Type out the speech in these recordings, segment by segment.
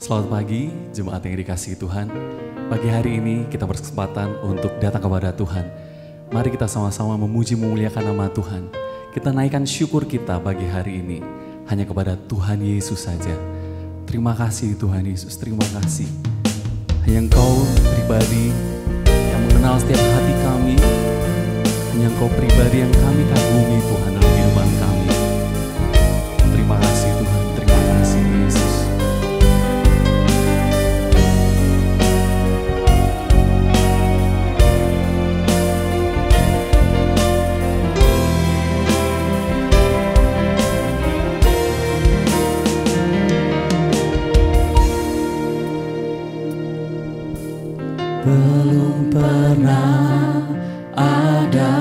Selamat pagi, jemaat yang dikasihi Tuhan. Pagi hari ini kita berkesempatan untuk datang kepada Tuhan. Mari kita sama-sama memuji memuliakan nama Tuhan. Kita naikkan syukur kita pagi hari ini hanya kepada Tuhan Yesus saja. Terima kasih Tuhan Yesus, terima kasih. Hanya Engkau pribadi yang mengenal setiap hati kami. Hanya Engkau pribadi yang kami kagumi Tuhan dalam kehidupan kami. Terima kasih Tuhan, terima kasih Yesus. Belum pernah ada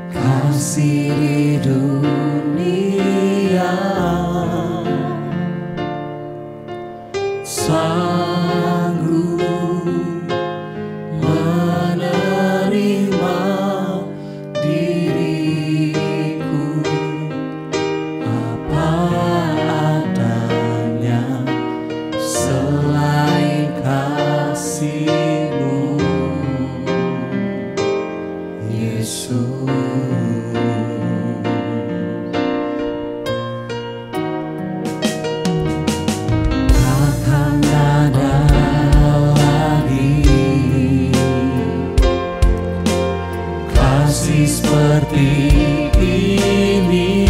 kasih di dunia sanggup menerima diriku apa adanya. Selain kasih-Mu, Yesus, takkan ada lagi kasih seperti ini.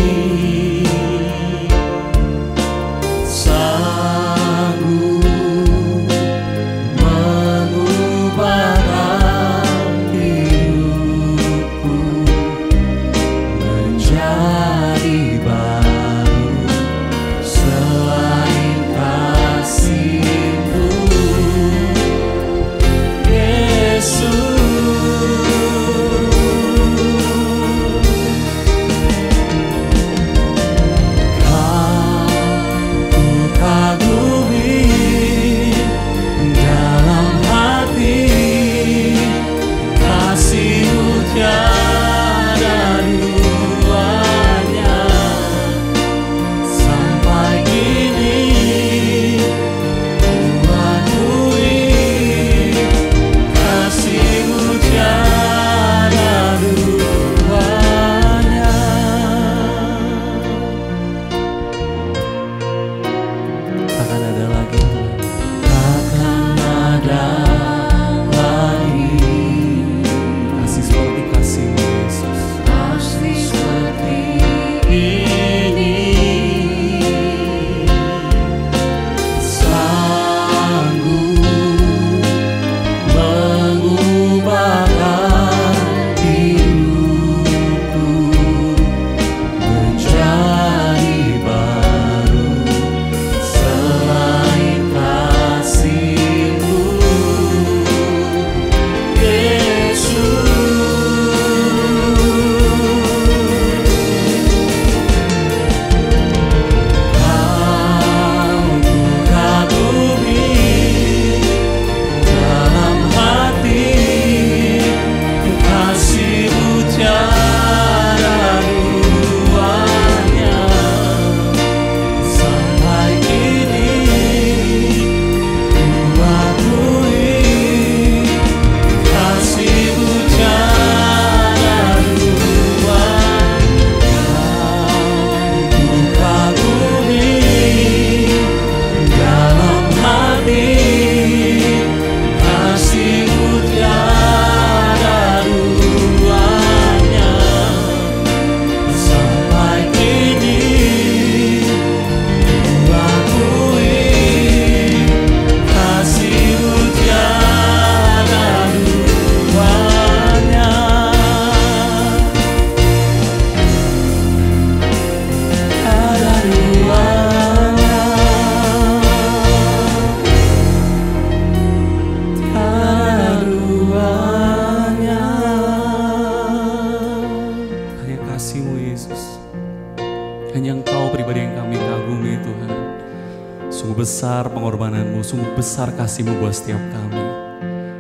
Pengorbanan-Mu, sungguh besar kasih-Mu buat setiap kami.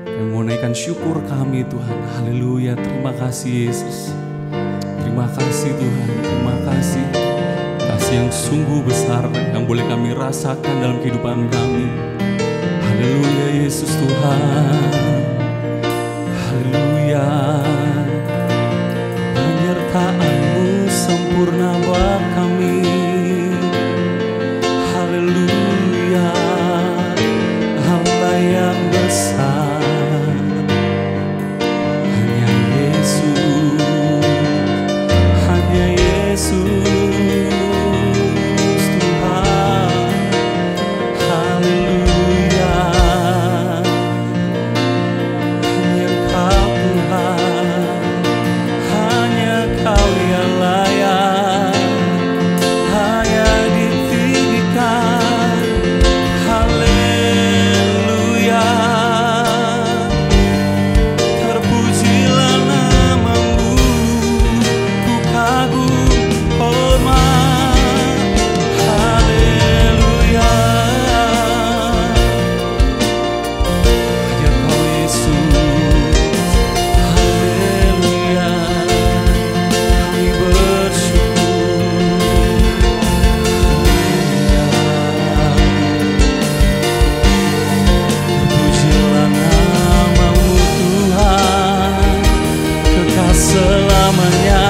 Kami mau naikkan syukur kami Tuhan. Haleluya, terima kasih Yesus. Terima kasih Tuhan, terima kasih. Kasih kasih yang sungguh besar yang boleh kami rasakan dalam kehidupan kami. Haleluya Yesus Tuhan. Haleluya. Penyertaan-Mu sempurna buat kami. Haleluya. Allah yang besar, hanya Yesus, hanya Yesus Tuhan. Haleluya. Hanya Kau Tuhan, hanya Kau yang layak, hanya ditinggikan. Haleluya. Terpujilah nama-Mu, ku kagum hormat. Haleluya. Hanya Kau Yesus. Haleluya. Kami bersyukur. Terpujilah nama-Mu Tuhan, kekal selamanya.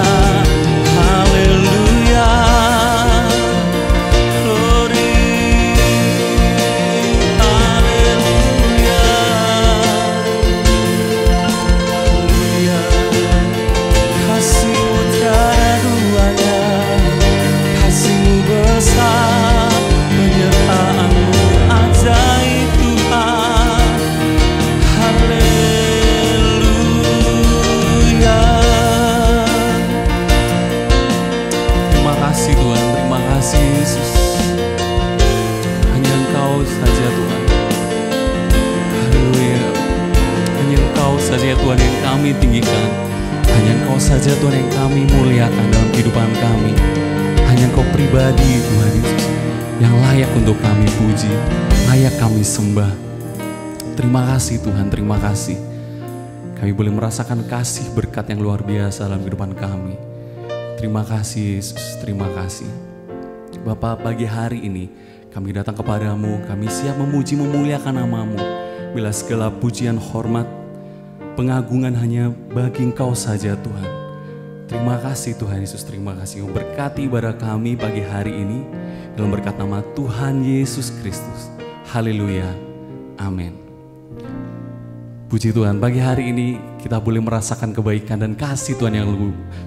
Haleluya. Glory. Haleluya. Haleluya. Kasih-Mu tiada duanya, kasih-Mu besar, penyertaan-Mu ajaib Tuhan. Haleluya. Terima kasih Tuhan, terima kasih Yesus. Hanya Engkau saja Tuhan. Haleluya. Hanya Engkau saja Tuhan yang kami tinggikan. Hanya Engkau saja Tuhan yang kami muliakan dalam kehidupan kami. Hanya Engkau pribadi Tuhan Yesus yang layak untuk kami puji, layak kami sembah. Terima kasih Tuhan, terima kasih. Kami boleh merasakan kasih berkat yang luar biasa dalam kehidupan kami. Terima kasih Yesus, terima kasih. Bapa, pagi hari ini kami datang kepadamu, kami siap memuji memuliakan nama-Mu. Bila segala pujian, hormat, pengagungan hanya bagi Engkau saja Tuhan. Terima kasih Tuhan Yesus, terima kasih. Berkati ibadah kami pagi hari ini dalam berkat nama Tuhan Yesus Kristus. Haleluya, amin. Puji Tuhan, pagi hari ini kita boleh merasakan kebaikan dan kasih Tuhan yang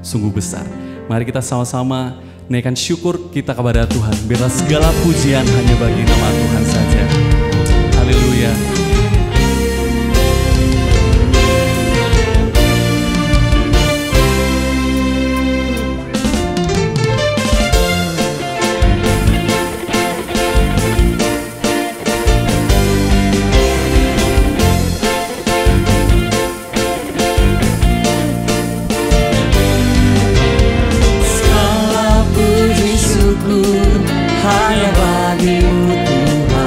sungguh besar. Mari kita sama-sama naikkan syukur kita kepada Tuhan. Biarlah segala pujian hanya bagi nama Tuhan saja. Haleluya. Segala puji syukur hanya bagi-Mu Tuhan.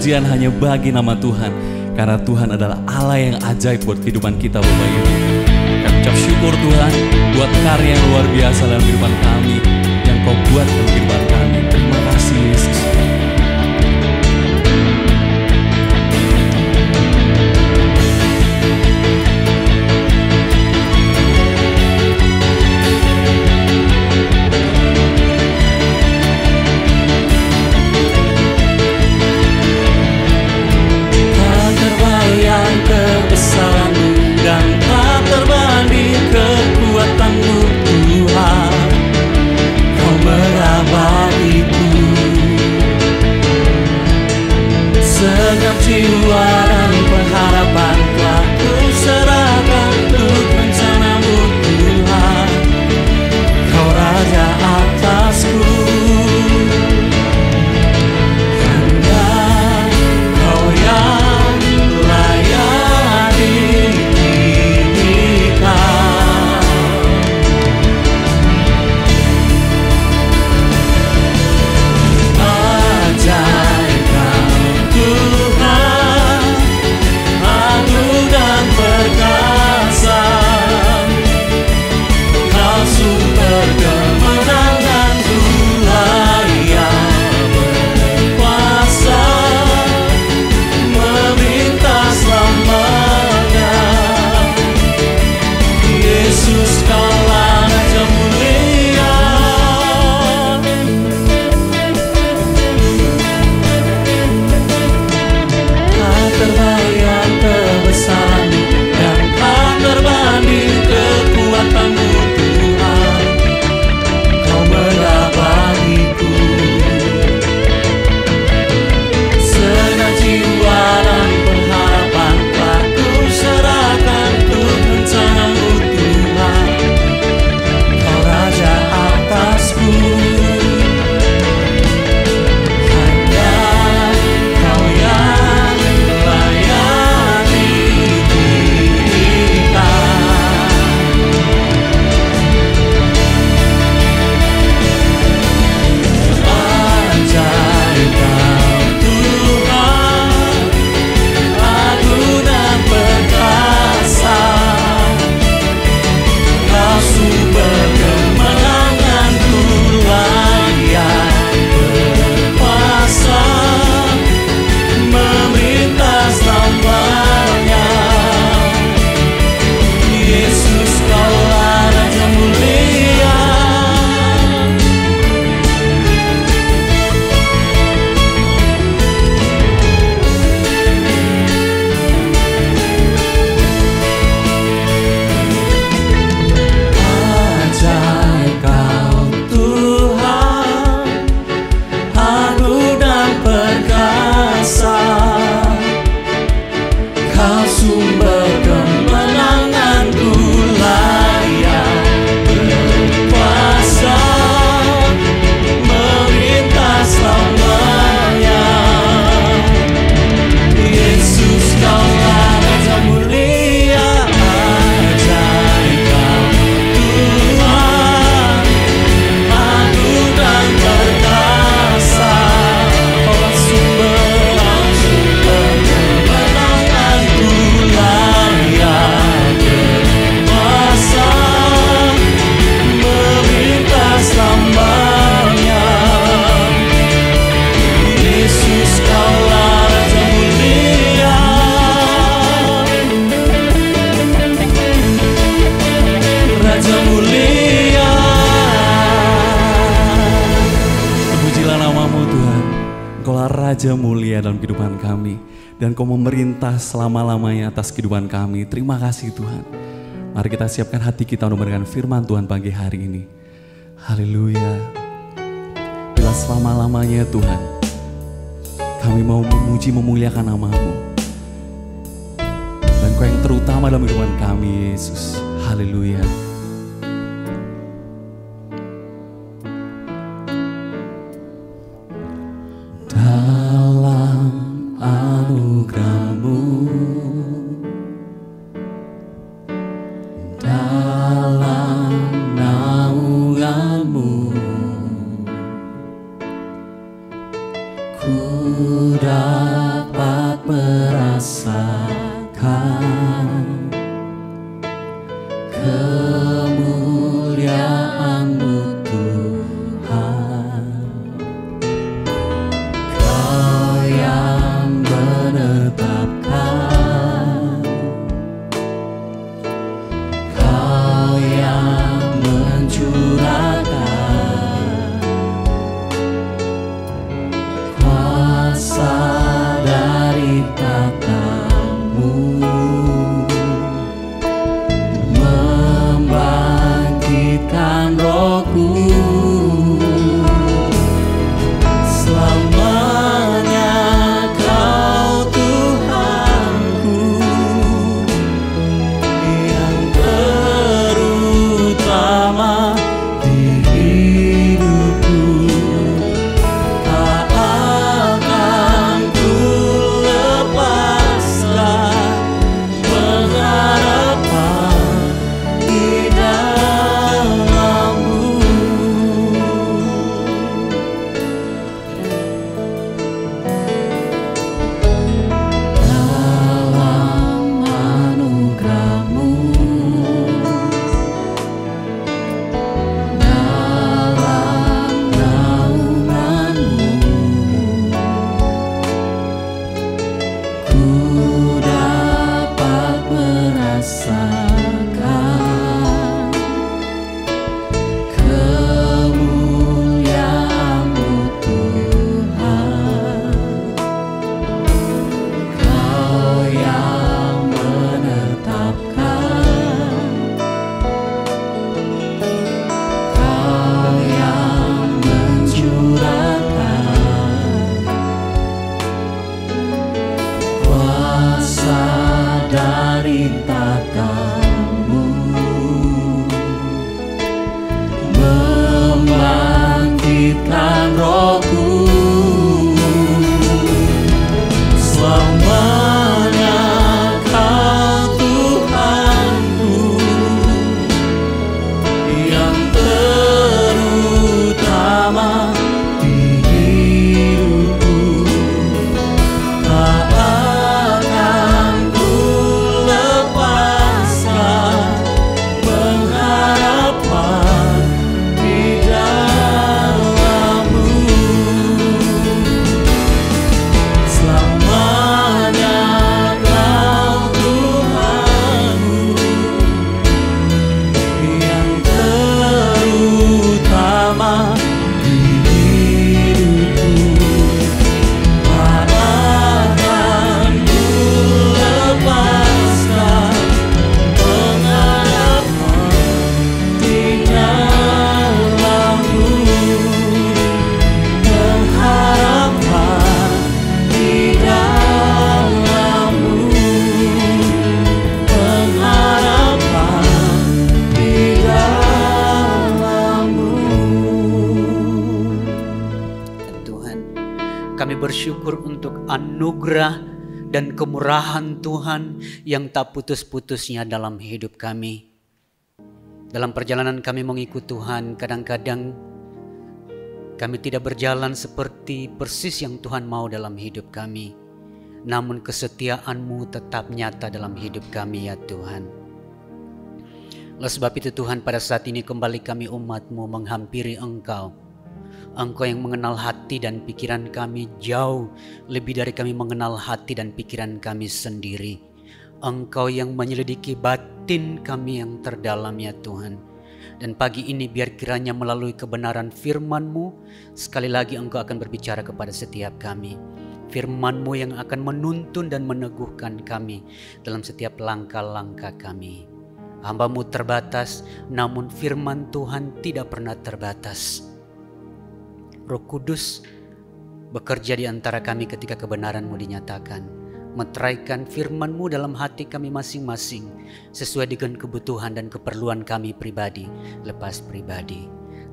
pujian hanya bagi nama Tuhan. Karena Tuhan adalah Allah yang ajaib buat kehidupan kita Bapak Ibu. Kami ucap syukur Tuhan buat karya yang luar biasa dalam kehidupan kami, yang Kau buat dalam kehidupan kami. Terima kasih Yesus. Segenap jiwa dan pengharapan telah kuserahkan untuk rencana-Mu Tuhan. Kau Raja atasku, hanya Kau yang layak ditinggikan. Ajaib Tuhan, agung dan perkasa, Kau sumber kemenangan, Tuhan yang berkuasa, meminta selamanya. Yesus, Kaulah Raja mulia. Terbayang kebesaran-Mu dan tak terbanding kekuatan-Mu Tuhan. Kau melah bagiku segenap jiwa dan pengharapan telah kuserahkan untuk rencana-Mu Tuhan. Kau Raja atasku, hanya Kau yang layak ditinggikan. Ajaib Kau Tuhan, agung dan perkasa, Kau sumber kemenangan, Tuhan yang berkuasa, memerintah selamanya. Yesus, Kaulah Raja mulia. Ajaib Kau Tuhan, agung dan perkasa, Kau sumber kemenangan, Tuhan yang berkuasa, memerintah selamanya. Yesus, Kaulah Raja mulia. Ajaib Kau Tuhan, agung dan perkasa, Kaulah sumber kemenangan, Tuhan yang berkuasa, memerintah selamanya. Yesus, Kaulah Raja mulia. Raja mulia. Terpujilah nama-Mu Tuhan. Engkaulah Raja mulia dalam kehidupan kami, dan Kau memerintah selama-lamanya atas kehidupan kami. Terima kasih Tuhan. Mari kita siapkan hati kita untuk mendengarkan firman Tuhan pagi hari ini. Haleluya. Bila selama-lamanya Tuhan, kami mau memuji memuliakan nama-Mu, dan Kau yang terutama dalam kehidupan kami Yesus. Haleluya. Dalam anugerah-Mu, dalam naungan-Mu, ku dapat bersyukur untuk anugerah dan kemurahan Tuhan yang tak putus-putusnya dalam hidup kami. Dalam perjalanan kami mengikut Tuhan, kadang-kadang kami tidak berjalan seperti persis yang Tuhan mau dalam hidup kami. Namun kesetiaan-Mu tetap nyata dalam hidup kami ya Tuhan. Oleh sebab itu Tuhan, pada saat ini kembali kami umat-Mu menghampiri Engkau. Engkau yang mengenal hati dan pikiran kami jauh lebih dari kami mengenal hati dan pikiran kami sendiri. Engkau yang menyelidiki batin kami yang terdalam ya Tuhan. Dan pagi ini biar kiranya melalui kebenaran firman-Mu, sekali lagi Engkau akan berbicara kepada setiap kami. Firman-Mu yang akan menuntun dan meneguhkan kami dalam setiap langkah-langkah kami. Hamba-Mu terbatas, namun firman Tuhan tidak pernah terbatas. Roh Kudus bekerja di antara kami ketika kebenaran-Mu dinyatakan. Meteraikan firman-Mu dalam hati kami masing-masing sesuai dengan kebutuhan dan keperluan kami pribadi lepas pribadi.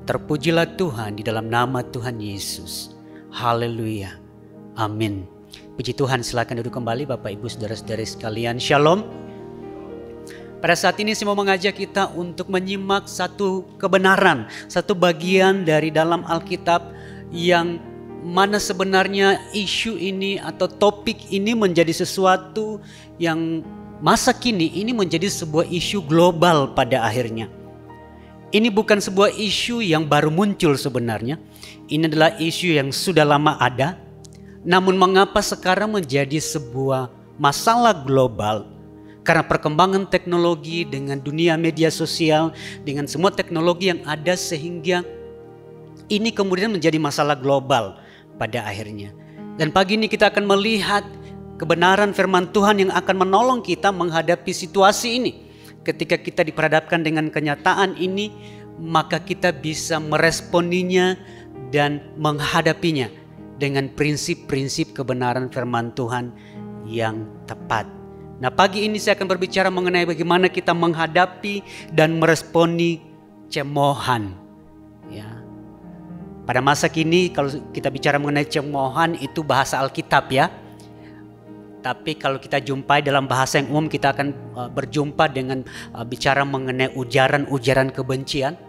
Terpujilah Tuhan di dalam nama Tuhan Yesus. Haleluya. Amin. Puji Tuhan, silakan duduk kembali Bapak Ibu Saudara-saudari sekalian. Shalom. Pada saat ini saya mau mengajak kita untuk menyimak satu kebenaran, satu bagian dari dalam Alkitab yang mana sebenarnya isu ini atau topik ini menjadi sesuatu yang masa kini ini menjadi sebuah isu global pada akhirnya. Ini bukan sebuah isu yang baru muncul sebenarnya. Ini adalah isu yang sudah lama ada. Namun mengapa sekarang menjadi sebuah masalah global? Karena perkembangan teknologi dengan dunia media sosial, dengan semua teknologi yang ada sehingga ini kemudian menjadi masalah global pada akhirnya. Dan pagi ini kita akan melihat kebenaran firman Tuhan yang akan menolong kita menghadapi situasi ini. Ketika kita diperhadapkan dengan kenyataan ini, maka kita bisa meresponinya dan menghadapinya dengan prinsip-prinsip kebenaran firman Tuhan yang tepat. Nah, pagi ini saya akan berbicara mengenai bagaimana kita menghadapi dan meresponi cemoohan. Ya. Pada masa kini kalau kita bicara mengenai cemoohan itu bahasa Alkitab ya. Tapi kalau kita jumpai dalam bahasa yang umum kita akan berjumpa dengan bicara mengenai ujaran-ujaran kebencian.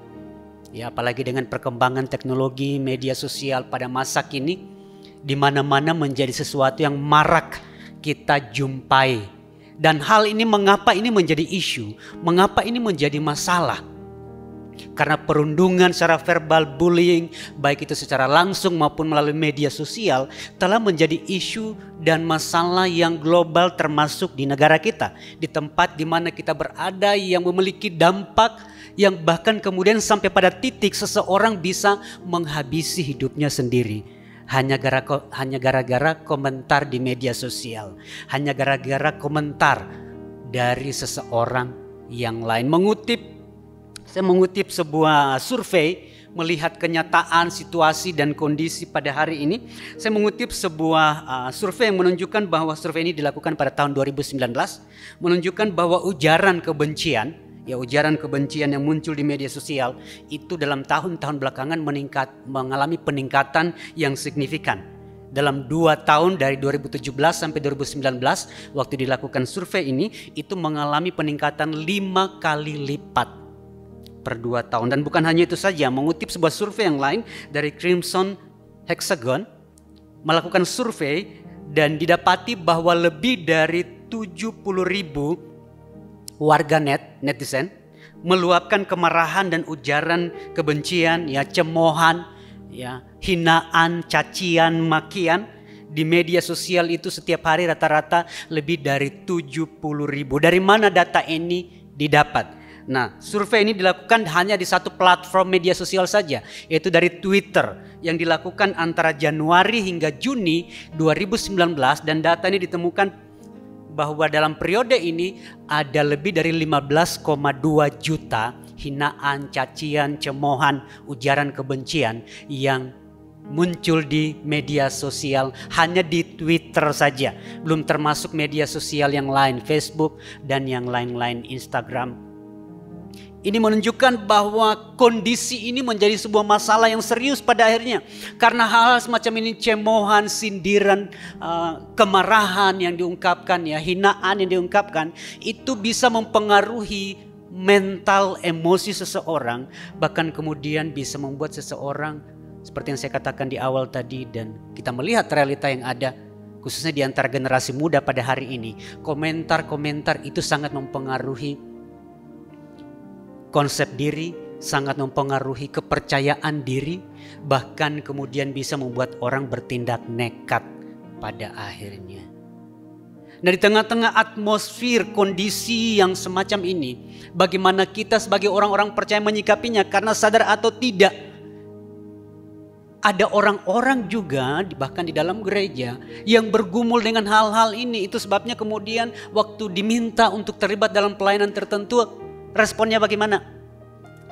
Ya, apalagi dengan perkembangan teknologi media sosial pada masa kini di mana-mana menjadi sesuatu yang marak kita jumpai. Dan hal ini mengapa ini menjadi isu? Mengapa ini menjadi masalah? Karena perundungan secara verbal, bullying, baik itu secara langsung maupun melalui media sosial, telah menjadi isu dan masalah yang global termasuk di negara kita. Di tempat di mana kita berada yang memiliki dampak yang bahkan kemudian sampai pada titik seseorang bisa menghabisi hidupnya sendiri. Hanya gara-gara komentar di media sosial. Hanya gara-gara komentar dari seseorang yang lain. Saya mengutip sebuah survei melihat kenyataan situasi dan kondisi pada hari ini. Saya mengutip sebuah survei yang menunjukkan bahwa survei ini dilakukan pada tahun 2019. Menunjukkan bahwa ujaran kebencian yang muncul di media sosial itu dalam tahun-tahun belakangan mengalami peningkatan yang signifikan. Dalam 2 tahun dari 2017 sampai 2019 waktu dilakukan survei ini itu mengalami peningkatan 5 kali lipat per 2 tahun. Dan bukan hanya itu saja, mengutip sebuah survei yang lain dari Crimson Hexagon melakukan survei dan didapati bahwa lebih dari 70.000 warga netizen meluapkan kemarahan dan ujaran kebencian, ya cemoohan, ya hinaan, cacian, makian di media sosial itu setiap hari rata-rata lebih dari 70.000. Dari mana data ini didapat? Nah, survei ini dilakukan hanya di satu platform media sosial saja, yaitu dari Twitter yang dilakukan antara Januari hingga Juni 2019 dan data ini ditemukan bahwa dalam periode ini ada lebih dari 15,2 juta hinaan, cacian, cemoohan, ujaran kebencian yang muncul di media sosial hanya di Twitter saja. Belum termasuk media sosial yang lain, Facebook dan yang lain-lain, Instagram. Ini menunjukkan bahwa kondisi ini menjadi sebuah masalah yang serius pada akhirnya. Karena hal-hal semacam ini, cemohan, sindiran, kemarahan yang diungkapkan, ya, hinaan yang diungkapkan, itu bisa mempengaruhi mental emosi seseorang. Bahkan kemudian bisa membuat seseorang, seperti yang saya katakan di awal tadi, dan kita melihat realita yang ada, khususnya di antara generasi muda pada hari ini. Komentar-komentar itu sangat mempengaruhi konsep diri, sangat mempengaruhi kepercayaan diri, bahkan kemudian bisa membuat orang bertindak nekat pada akhirnya. Nah, di tengah-tengah atmosfer kondisi yang semacam ini, bagaimana kita sebagai orang-orang percaya menyikapinya? Karena sadar atau tidak, ada orang-orang juga bahkan di dalam gereja yang bergumul dengan hal-hal ini. Itu sebabnya kemudian waktu diminta untuk terlibat dalam pelayanan tertentu, responnya bagaimana?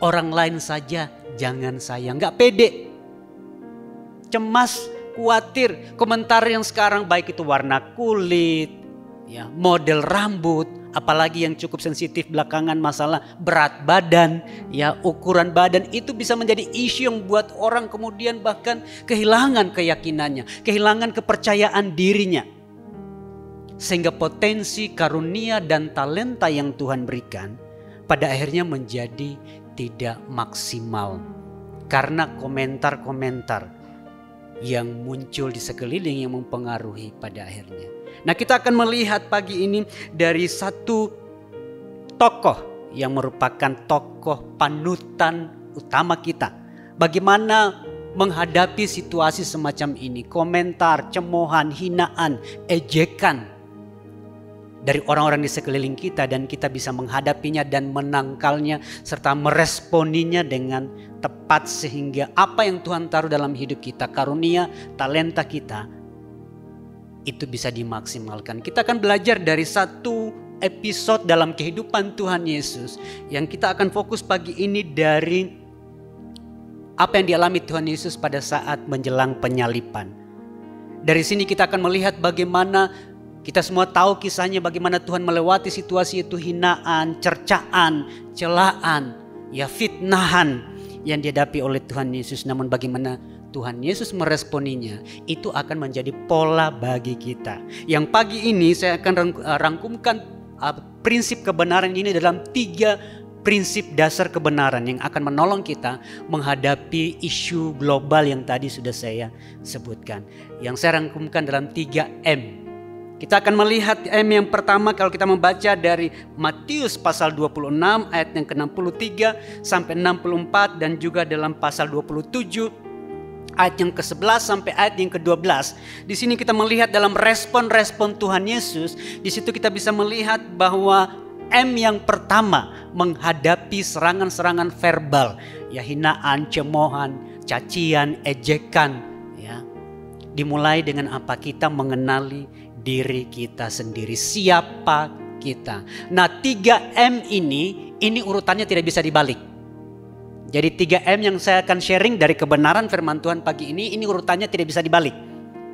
Orang lain saja, jangan saya. Nggak pede, cemas, khawatir. Komentar yang sekarang baik itu warna kulit, ya, model rambut, apalagi yang cukup sensitif belakangan masalah berat badan, ya, ukuran badan, itu bisa menjadi isu yang buat orang kemudian bahkan kehilangan keyakinannya, kehilangan kepercayaan dirinya. Sehingga potensi karunia dan talenta yang Tuhan berikan pada akhirnya menjadi tidak maksimal karena komentar-komentar yang muncul di sekeliling yang mempengaruhi pada akhirnya. Nah, kita akan melihat pagi ini dari satu tokoh yang merupakan tokoh panutan utama kita. Bagaimana menghadapi situasi semacam ini, komentar, cemohan, hinaan, ejekan dari orang-orang di sekeliling kita, dan kita bisa menghadapinya dan menangkalnya serta meresponinya dengan tepat sehingga apa yang Tuhan taruh dalam hidup kita, karunia, talenta kita, itu bisa dimaksimalkan. Kita akan belajar dari satu episode dalam kehidupan Tuhan Yesus yang kita akan fokus pagi ini dari apa yang dialami Tuhan Yesus pada saat menjelang penyaliban. Dari sini kita akan melihat bagaimana kita semua tahu kisahnya, bagaimana Tuhan melewati situasi itu, hinaan, cercaan, celaan, ya, fitnahan yang dihadapi oleh Tuhan Yesus. Namun bagaimana Tuhan Yesus meresponinya, itu akan menjadi pola bagi kita. Yang pagi ini saya akan rangkumkan prinsip kebenaran ini dalam 3 prinsip dasar kebenaran yang akan menolong kita menghadapi isu global yang tadi sudah saya sebutkan. Yang saya rangkumkan dalam 3M. Kita akan melihat M yang pertama kalau kita membaca dari Matius pasal 26 ayat yang ke-63 sampai 64, dan juga dalam pasal 27 ayat yang ke-11 sampai ayat yang ke-12. Di sini kita melihat dalam respon-respon Tuhan Yesus, di situ kita bisa melihat bahwa M yang pertama menghadapi serangan-serangan verbal, ya, hinaan, cemohan, cacian, ejekan, ya. Dimulai dengan apa? Kita mengenali diri kita sendiri, siapa kita. Nah, 3M ini urutannya tidak bisa dibalik. Jadi 3M yang saya akan sharing dari kebenaran firman Tuhan pagi ini urutannya tidak bisa dibalik.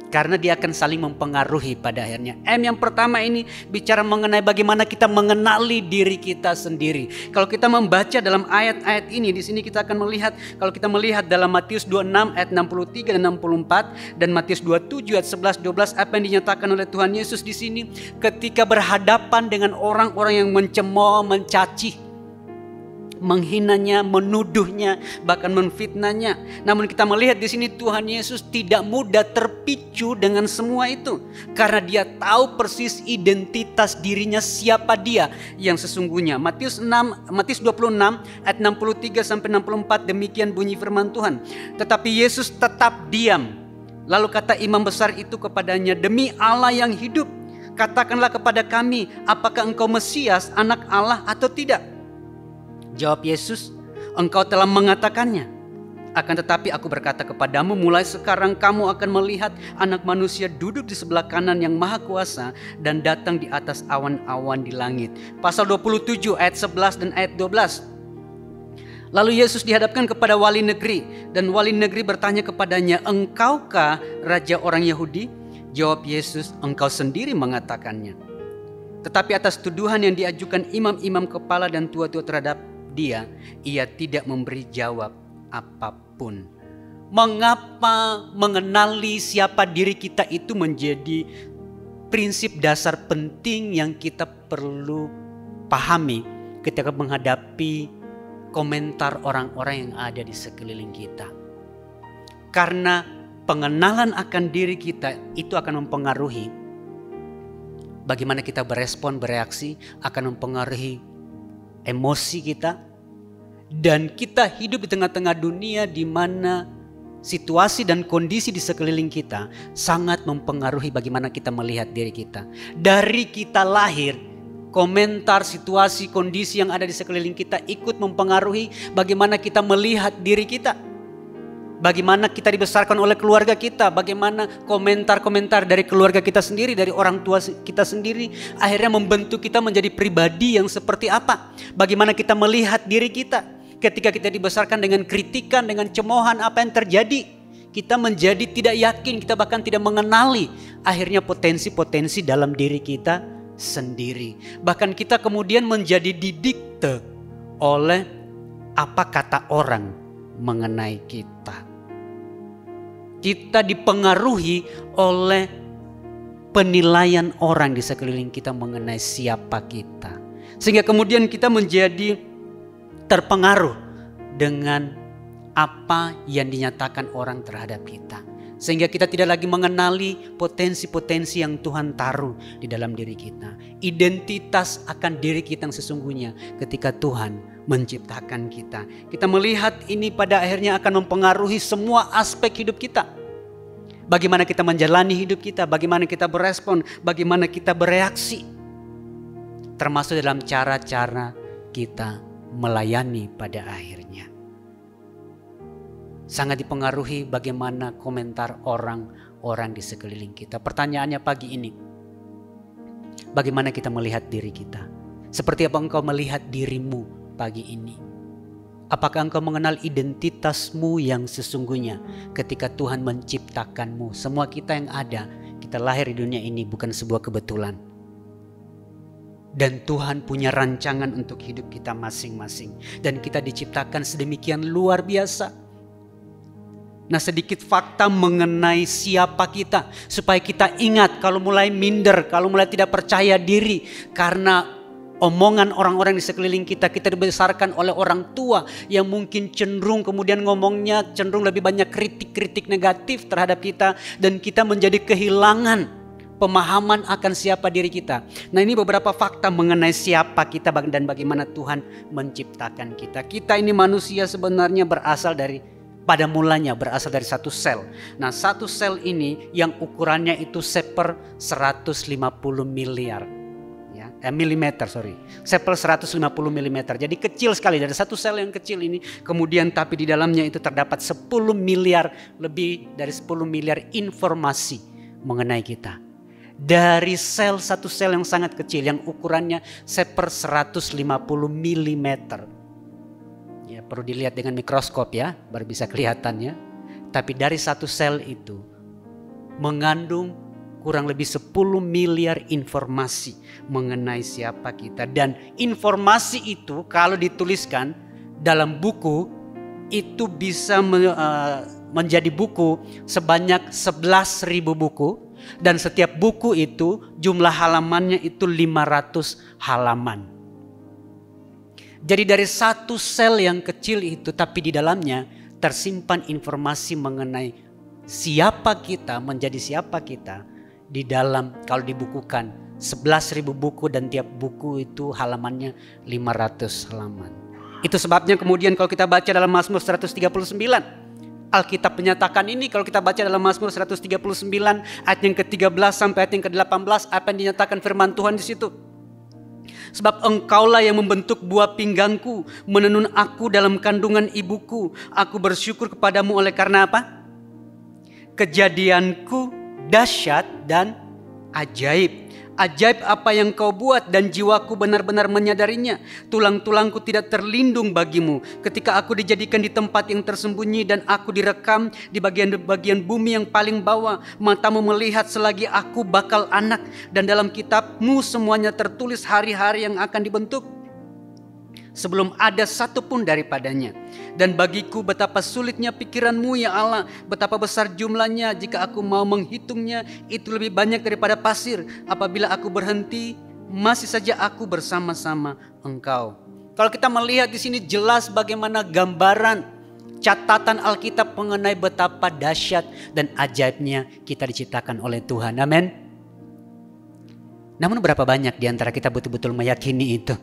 Karena dia akan saling mempengaruhi pada akhirnya. M yang pertama ini bicara mengenai bagaimana kita mengenali diri kita sendiri. Kalau kita membaca dalam ayat-ayat ini, di sini kita akan melihat, kalau kita melihat dalam Matius 26 ayat 63 dan 64 dan Matius 27 ayat 11 12, apa yang dinyatakan oleh Tuhan Yesus di sini ketika berhadapan dengan orang-orang yang mencemooh, mencaci, menghinanya, menuduhnya, bahkan menfitnahnya. Namun kita melihat di sini Tuhan Yesus tidak mudah terpicu dengan semua itu, karena dia tahu persis identitas dirinya, siapa dia yang sesungguhnya. Matius 26 ayat 63 sampai 64, demikian bunyi firman Tuhan. Tetapi Yesus tetap diam. Lalu kata imam besar itu kepadanya, demi Allah yang hidup, katakanlah kepada kami, apakah engkau Mesias, anak Allah atau tidak? Jawab Yesus, engkau telah mengatakannya. Akan tetapi aku berkata kepadamu, mulai sekarang kamu akan melihat Anak Manusia duduk di sebelah kanan yang Maha Kuasa dan datang di atas awan-awan di langit. Pasal 27 ayat 11 dan ayat 12. Lalu Yesus dihadapkan kepada wali negeri, dan wali negeri bertanya kepadanya, engkaukah raja orang Yahudi? Jawab Yesus, engkau sendiri mengatakannya. Tetapi atas tuduhan yang diajukan imam-imam kepala dan tua-tua terhadap dia, ia tidak memberi jawab apapun. Mengapa mengenali siapa diri kita itu menjadi prinsip dasar penting yang kita perlu pahami ketika menghadapi komentar orang-orang yang ada di sekeliling kita. Karena pengenalan akan diri kita itu akan mempengaruhi bagaimana kita berespon, bereaksi, akan mempengaruhi emosi kita. Dan kita hidup di tengah-tengah dunia di mana situasi dan kondisi di sekeliling kita sangat mempengaruhi bagaimana kita melihat diri kita. Dari kita lahir, komentar, situasi, kondisi yang ada di sekeliling kita ikut mempengaruhi bagaimana kita melihat diri kita. Bagaimana kita dibesarkan oleh keluarga kita, bagaimana komentar-komentar dari keluarga kita sendiri, dari orang tua kita sendiri, akhirnya membentuk kita menjadi pribadi yang seperti apa. Bagaimana kita melihat diri kita, ketika kita dibesarkan dengan kritikan, dengan cemoohan, apa yang terjadi? Kita menjadi tidak yakin, kita bahkan tidak mengenali akhirnya potensi-potensi dalam diri kita sendiri. Bahkan kita kemudian menjadi didikte oleh apa kata orang mengenai kita. Kita dipengaruhi oleh penilaian orang di sekeliling kita mengenai siapa kita. Sehingga kemudian kita menjadi terpengaruh dengan apa yang dinyatakan orang terhadap kita. Sehingga kita tidak lagi mengenali potensi-potensi yang Tuhan taruh di dalam diri kita. Identitas akan diri kita yang sesungguhnya ketika Tuhan menciptakan kita. Kita melihat ini pada akhirnya akan mempengaruhi semua aspek hidup kita. Bagaimana kita menjalani hidup kita, bagaimana kita berespon, bagaimana kita bereaksi. Termasuk dalam cara-cara kita melayani pada akhirnya. Sangat dipengaruhi bagaimana komentar orang-orang di sekeliling kita. Pertanyaannya pagi ini, bagaimana kita melihat diri kita? Seperti apa engkau melihat dirimu pagi ini? Apakah engkau mengenal identitasmu yang sesungguhnya ketika Tuhan menciptakanmu? Semua kita yang ada, kita lahir di dunia ini bukan sebuah kebetulan. Dan Tuhan punya rancangan untuk hidup kita masing-masing. Dan kita diciptakan sedemikian luar biasa. Nah, sedikit fakta mengenai siapa kita. Supaya kita ingat kalau mulai minder, kalau mulai tidak percaya diri. Karena omongan orang-orang di sekeliling kita, kita dibesarkan oleh orang tua yang mungkin cenderung kemudian ngomongnya cenderung lebih banyak kritik-kritik negatif terhadap kita. Dan kita menjadi kehilangan pemahaman akan siapa diri kita. Nah, ini beberapa fakta mengenai siapa kita dan bagaimana Tuhan menciptakan kita. Kita ini manusia sebenarnya pada mulanya berasal dari satu sel. Nah, satu sel ini yang ukurannya itu seper 150 miliar. Milimeter, Seper 150 milimeter. Jadi kecil sekali dari satu sel yang kecil ini. Kemudian tapi di dalamnya itu terdapat 10 miliar, lebih dari 10 miliar informasi mengenai kita. Dari satu sel yang sangat kecil yang ukurannya seper 150 milimeter. Ya, perlu dilihat dengan mikroskop ya, baru bisa kelihatannya. Tapi dari satu sel itu mengandung kurang lebih 10 miliar informasi mengenai siapa kita. Dan informasi itu kalau dituliskan dalam buku itu bisa menjadi buku sebanyak 11.000 buku. Dan setiap buku itu jumlah halamannya itu 500 halaman. Jadi dari satu sel yang kecil itu tapi di dalamnya tersimpan informasi mengenai siapa kita, menjadi siapa kita. Di dalam kalau dibukukan 11.000 buku dan tiap buku itu halamannya 500 halaman. Itu sebabnya kemudian kalau kita baca dalam Mazmur 139, Alkitab menyatakan ini kalau kita baca dalam Mazmur 139 ayat yang ke-13 sampai ayat yang ke-18 apa yang dinyatakan firman Tuhan di situ. Sebab engkaulah yang membentuk buah pinggangku, menenun aku dalam kandungan ibuku. Aku bersyukur kepadamu oleh karena apa? Kejadianku dahsyat dan ajaib. Ajaib apa yang kau buat dan jiwaku benar-benar menyadarinya. Tulang-tulangku tidak terlindung bagimu. Ketika aku dijadikan di tempat yang tersembunyi dan aku direkam di bagian bumi yang paling bawah. Matamu melihat selagi aku bakal anak. Dan dalam kitabmu semuanya tertulis hari-hari yang akan dibentuk. sebelum ada satupun daripadanya. Dan bagiku betapa sulitnya pikiran-Mu ya Allah, betapa besar jumlahnya, jika aku mau menghitungnya itu lebih banyak daripada pasir. Apabila aku berhenti, masih saja aku bersama-sama Engkau. Kalau kita melihat di sini jelas bagaimana gambaran catatan Alkitab mengenai betapa dahsyat dan ajaibnya kita diciptakan oleh Tuhan. Amin. Namun berapa banyak di antara kita betul-betul meyakini itu?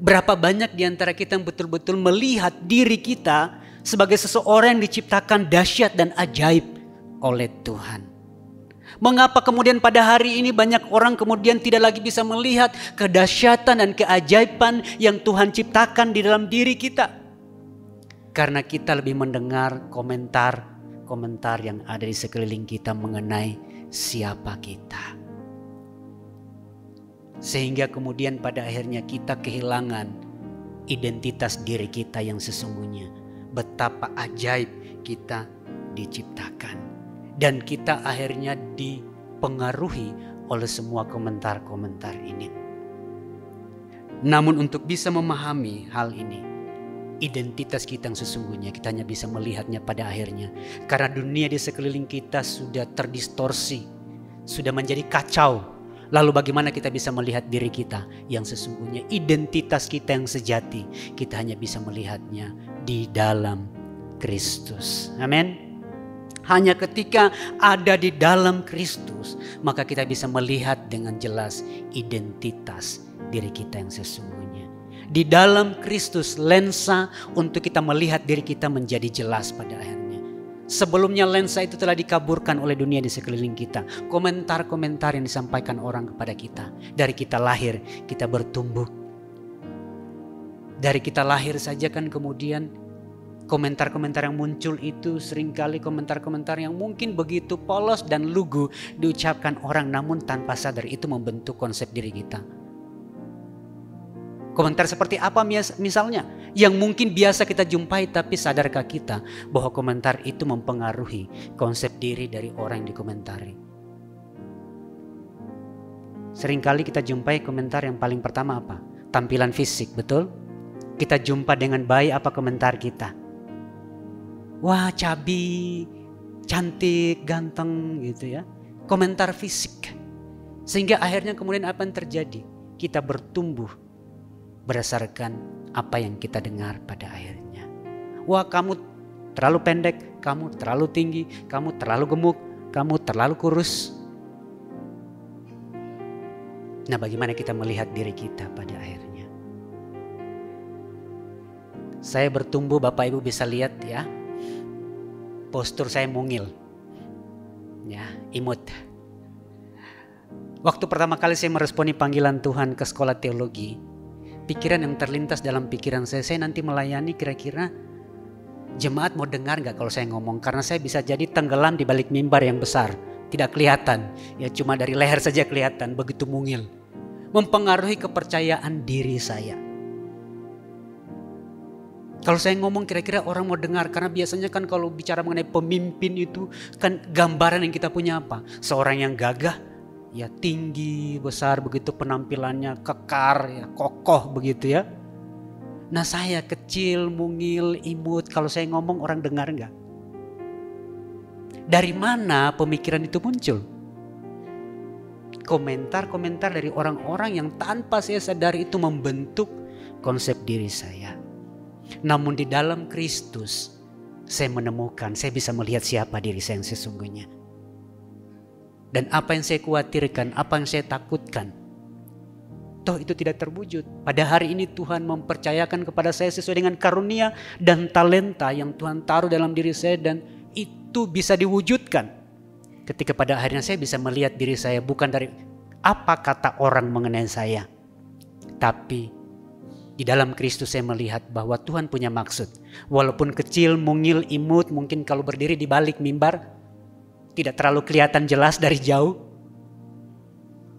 Berapa banyak di antara kita yang betul-betul melihat diri kita sebagai seseorang yang diciptakan dahsyat dan ajaib oleh Tuhan? Mengapa kemudian pada hari ini banyak orang kemudian tidak lagi bisa melihat kedahsyatan dan keajaiban yang Tuhan ciptakan di dalam diri kita? Karena kita lebih mendengar komentar yang ada di sekeliling kita mengenai siapa kita. Sehingga kemudian pada akhirnya kita kehilangan identitas diri kita yang sesungguhnya. Betapa ajaib kita diciptakan. Dan kita akhirnya dipengaruhi oleh semua komentar-komentar ini. Namun untuk bisa memahami hal ini, identitas kita yang sesungguhnya, kita hanya bisa melihatnya pada akhirnya. Karena dunia di sekeliling kita sudah terdistorsi, sudah menjadi kacau. Lalu bagaimana kita bisa melihat diri kita yang sesungguhnya, identitas kita yang sejati, kita hanya bisa melihatnya di dalam Kristus. Amin. Hanya ketika ada di dalam Kristus, maka kita bisa melihat dengan jelas identitas diri kita yang sesungguhnya. Di dalam Kristus, lensa untuk kita melihat diri kita menjadi jelas pada akhirnya. Sebelumnya lensa itu telah dikaburkan oleh dunia di sekeliling kita. Komentar-komentar yang disampaikan orang kepada kita. Dari kita lahir, kita bertumbuh. Dari kita lahir saja kan kemudian komentar-komentar yang muncul itu seringkali komentar-komentar yang mungkin begitu polos dan lugu diucapkan orang, namun tanpa sadar itu membentuk konsep diri kita. Komentar seperti apa misalnya yang mungkin biasa kita jumpai, tapi sadarkah kita bahwa komentar itu mempengaruhi konsep diri dari orang yang dikomentari? Seringkali kita jumpai komentar yang paling pertama apa? Tampilan fisik, betul? Kita jumpa dengan baik apa komentar kita? Wah, cabi, cantik, ganteng gitu ya. Komentar fisik. Sehingga akhirnya kemudian apa yang terjadi? Kita bertumbuh berdasarkan apa yang kita dengar pada akhirnya. Wah, kamu terlalu pendek, kamu terlalu tinggi, kamu terlalu gemuk, kamu terlalu kurus. Nah, bagaimana kita melihat diri kita pada akhirnya? Saya bertumbuh, Bapak Ibu bisa lihat ya. Postur saya mungil, ya, imut. Waktu pertama kali saya meresponi panggilan Tuhan ke sekolah teologi, pikiran yang terlintas dalam pikiran saya nanti melayani kira-kira jemaat mau dengar gak kalau saya ngomong. Karena saya bisa jadi tenggelam di balik mimbar yang besar, tidak kelihatan, ya cuma dari leher saja kelihatan, begitu mungil. Mempengaruhi kepercayaan diri saya. Kalau saya ngomong kira-kira orang mau dengar, karena biasanya kan kalau bicara mengenai pemimpin itu kan gambaran yang kita punya apa? Seorang yang gagah, ya tinggi, besar begitu penampilannya, kekar, ya kokoh begitu ya. Nah saya kecil, mungil, imut, kalau saya ngomong orang dengar enggak? Dari mana pemikiran itu muncul? Komentar-komentar dari orang-orang yang tanpa saya sadari itu membentuk konsep diri saya. Namun di dalam Kristus saya menemukan, saya bisa melihat siapa diri saya yang sesungguhnya. Dan apa yang saya khawatirkan, apa yang saya takutkan, toh itu tidak terwujud. Pada hari ini Tuhan mempercayakan kepada saya sesuai dengan karunia dan talenta yang Tuhan taruh dalam diri saya. Dan itu bisa diwujudkan ketika pada akhirnya saya bisa melihat diri saya bukan dari apa kata orang mengenai saya, tapi di dalam Kristus saya melihat bahwa Tuhan punya maksud. Walaupun kecil, mungil, imut, mungkin kalau berdiri di balik mimbar tidak terlalu kelihatan jelas dari jauh.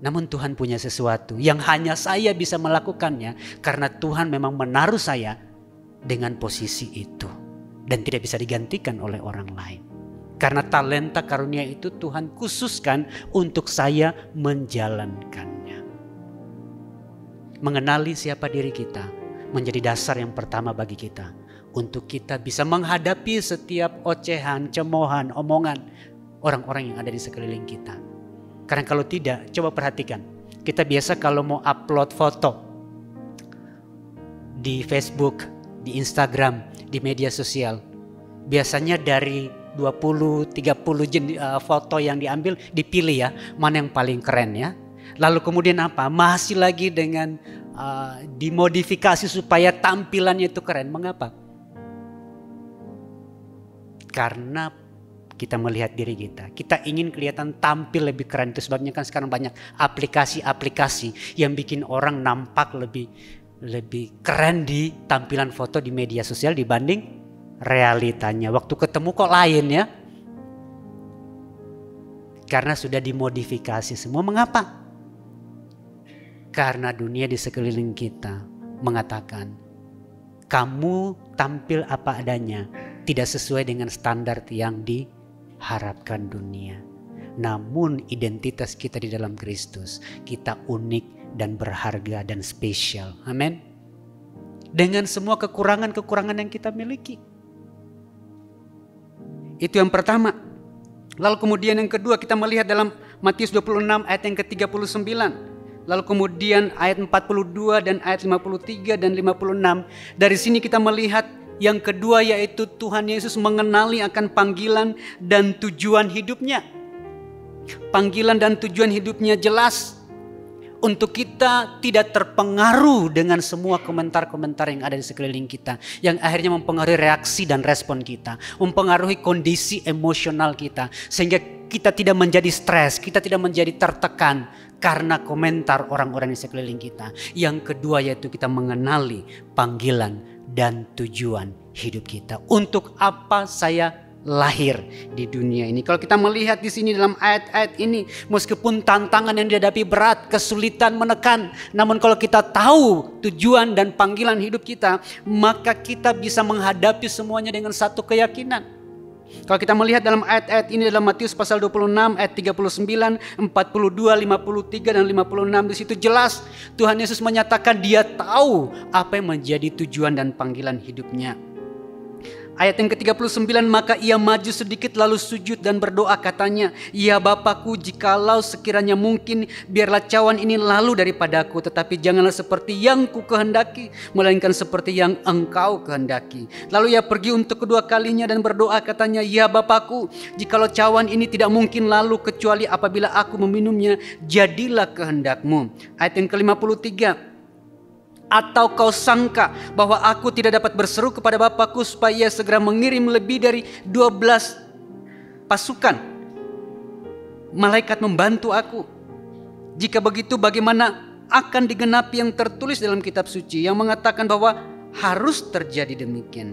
Namun Tuhan punya sesuatu yang hanya saya bisa melakukannya karena Tuhan memang menaruh saya dengan posisi itu dan tidak bisa digantikan oleh orang lain. Karena talenta karunia itu Tuhan khususkan untuk saya menjalankannya. Mengenali siapa diri kita menjadi dasar yang pertama bagi kita. Untuk kita bisa menghadapi setiap ocehan, cemoohan, omongan orang-orang yang ada di sekeliling kita. Karena kalau tidak, coba perhatikan. Kita biasa kalau mau upload foto di Facebook, di Instagram, di media sosial. Biasanya dari 20-30 foto yang diambil, dipilih ya, mana yang paling keren ya. Lalu kemudian apa? Masih lagi dengan dimodifikasi supaya tampilannya itu keren. Mengapa? Karena kita melihat diri kita. Kita ingin kelihatan tampil lebih keren. Itu sebabnya kan sekarang banyak aplikasi-aplikasi yang bikin orang nampak lebih keren di tampilan foto di media sosial dibanding realitanya. Waktu ketemu kok lain ya. Karena sudah dimodifikasi semua. Mengapa? Karena dunia di sekeliling kita mengatakan, kamu tampil apa adanya, tidak sesuai dengan standar yang diharapkan dunia. Namun identitas kita di dalam Kristus, kita unik dan berharga dan spesial. Amin. Dengan semua kekurangan-kekurangan yang kita miliki. Itu yang pertama. Lalu kemudian yang kedua kita melihat dalam Matius 26 ayat yang ke-39. Lalu kemudian ayat 42 dan ayat 53 dan 56. Dari sini kita melihat yang kedua yaitu Tuhan Yesus mengenali akan panggilan dan tujuan hidupnya. Panggilan dan tujuan hidupnya jelas. Untuk kita tidak terpengaruh dengan semua komentar-komentar yang ada di sekeliling kita. Yang akhirnya mempengaruhi reaksi dan respon kita. Mempengaruhi kondisi emosional kita. Sehingga kita tidak menjadi stres, kita tidak menjadi tertekan. Karena komentar orang-orang di sekeliling kita. Yang kedua yaitu kita mengenali panggilan dan tujuan hidup kita. Untuk apa saya lahir di dunia ini? Kalau kita melihat di sini dalam ayat-ayat ini, meskipun tantangan yang dihadapi berat, kesulitan menekan, namun kalau kita tahu tujuan dan panggilan hidup kita, maka kita bisa menghadapi semuanya dengan satu keyakinan. Kalau kita melihat dalam ayat-ayat ini dalam Matius pasal 26 ayat 39, 42, 53 dan 56, di situ jelas Tuhan Yesus menyatakan dia tahu apa yang menjadi tujuan dan panggilan hidupnya. Ayat yang ke-39, maka ia maju sedikit lalu sujud dan berdoa katanya, ya Bapakku, jikalau sekiranya mungkin biarlah cawan ini lalu daripadaku, tetapi janganlah seperti yang ku kehendaki, melainkan seperti yang Engkau kehendaki. Lalu ia pergi untuk kedua kalinya dan berdoa katanya, ya Bapakku, jikalau cawan ini tidak mungkin lalu kecuali apabila aku meminumnya, jadilah kehendak-Mu. Ayat yang ke-53, atau kau sangka bahwa aku tidak dapat berseru kepada Bapakku supaya ia segera mengirim lebih dari 12 pasukan malaikat membantu aku? Jika begitu bagaimana akan digenapi yang tertulis dalam kitab suci yang mengatakan bahwa harus terjadi demikian?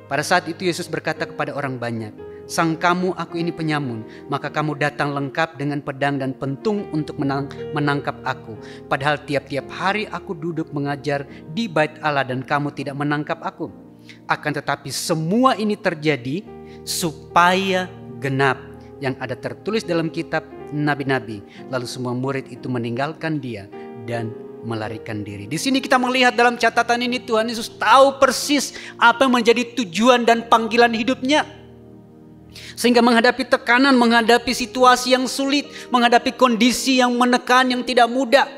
Pada saat itu Yesus berkata kepada orang banyak, sangkamu aku ini penyamun, maka kamu datang lengkap dengan pedang dan pentung untuk menangkap aku. Padahal tiap-tiap hari aku duduk mengajar di bait Allah dan kamu tidak menangkap aku. Akan tetapi semua ini terjadi supaya genap yang ada tertulis dalam kitab nabi-nabi. Lalu semua murid itu meninggalkan dia dan melarikan diri. Di sini kita melihat dalam catatan ini Tuhan Yesus tahu persis apa yang menjadi tujuan dan panggilan hidupnya. Sehingga menghadapi tekanan, menghadapi situasi yang sulit, menghadapi kondisi yang menekan, yang tidak mudah,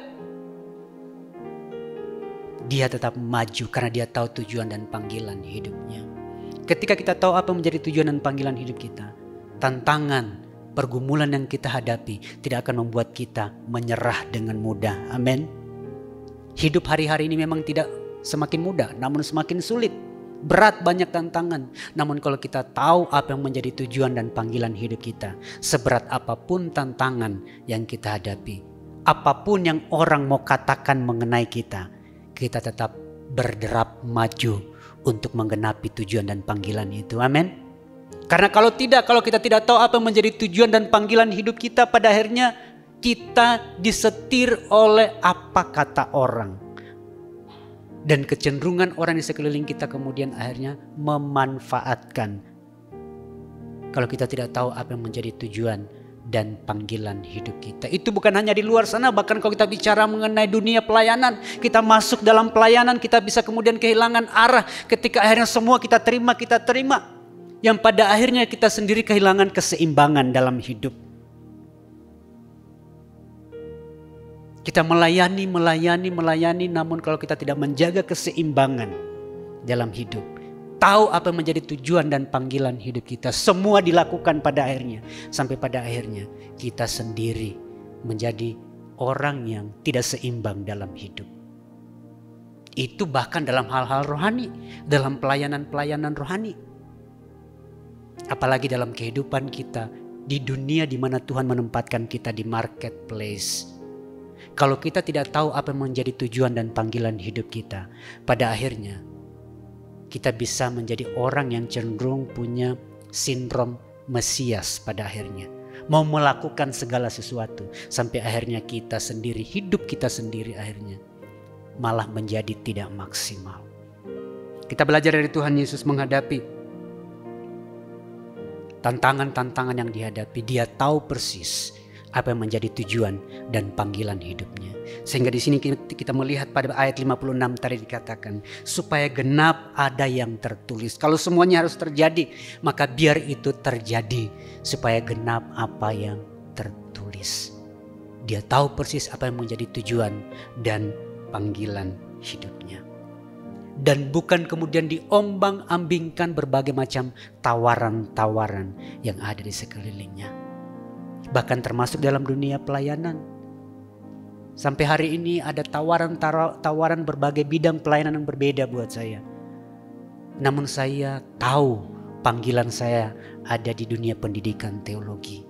dia tetap maju karena dia tahu tujuan dan panggilan hidupnya. Ketika kita tahu apa menjadi tujuan dan panggilan hidup kita, tantangan, pergumulan yang kita hadapi tidak akan membuat kita menyerah dengan mudah. Amin. Hidup hari-hari ini memang tidak semakin mudah, namun semakin sulit. Berat, banyak tantangan. Namun kalau kita tahu apa yang menjadi tujuan dan panggilan hidup kita, seberat apapun tantangan yang kita hadapi, apapun yang orang mau katakan mengenai kita, kita tetap berderap maju untuk menggenapi tujuan dan panggilan itu. Amin. Karena kalau kita tidak tahu apa yang menjadi tujuan dan panggilan hidup kita, pada akhirnya kita disetir oleh apa kata orang. Dan kecenderungan orang di sekeliling kita kemudian akhirnya memanfaatkan. Kalau kita tidak tahu apa yang menjadi tujuan dan panggilan hidup kita. Itu bukan hanya di luar sana, bahkan kalau kita bicara mengenai dunia pelayanan, kita masuk dalam pelayanan, kita bisa kemudian kehilangan arah ketika akhirnya semua kita terima, yang pada akhirnya kita sendiri kehilangan keseimbangan dalam hidup. Kita melayani, namun kalau kita tidak menjaga keseimbangan dalam hidup, tahu apa menjadi tujuan dan panggilan hidup kita, semua dilakukan pada akhirnya, sampai pada akhirnya kita sendiri menjadi orang yang tidak seimbang dalam hidup. Itu bahkan dalam hal-hal rohani, dalam pelayanan-pelayanan rohani. Apalagi dalam kehidupan kita di dunia di mana Tuhan menempatkan kita di marketplace. Kalau kita tidak tahu apa menjadi tujuan dan panggilan hidup kita, pada akhirnya kita bisa menjadi orang yang cenderung punya sindrom Mesias pada akhirnya. Mau melakukan segala sesuatu sampai akhirnya kita sendiri, hidup kita sendiri akhirnya malah menjadi tidak maksimal. Kita belajar dari Tuhan Yesus menghadapi tantangan-tantangan yang dihadapi. Dia tahu persis apa yang menjadi tujuan dan panggilan hidupnya. Sehingga di sini kita melihat pada ayat 56 tadi dikatakan, supaya genap ada yang tertulis. Kalau semuanya harus terjadi, maka biar itu terjadi supaya genap apa yang tertulis. Dia tahu persis apa yang menjadi tujuan dan panggilan hidupnya. Dan bukan kemudian diombang-ambingkan berbagai macam tawaran-tawaran yang ada di sekelilingnya. Bahkan termasuk dalam dunia pelayanan. Sampai hari ini ada tawaran berbagai bidang pelayanan yang berbeda buat saya. Namun saya tahu panggilan saya ada di dunia pendidikan teologi.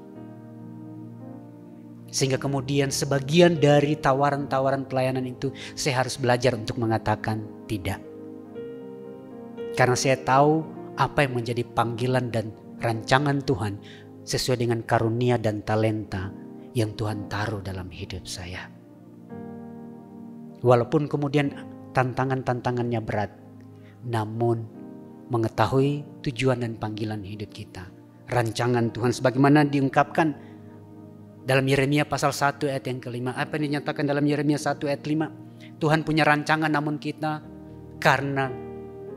Sehingga kemudian sebagian dari tawaran-tawaran pelayanan itu saya harus belajar untuk mengatakan tidak. Karena saya tahu apa yang menjadi panggilan dan rancangan Tuhan sesuai dengan karunia dan talenta yang Tuhan taruh dalam hidup saya. Walaupun kemudian tantangan-tantangannya berat, namun mengetahui tujuan dan panggilan hidup kita, rancangan Tuhan sebagaimana diungkapkan dalam Yeremia pasal 1 ayat yang kelima. Apa yang dinyatakan dalam Yeremia 1 ayat 5? Tuhan punya rancangan, namun kita karena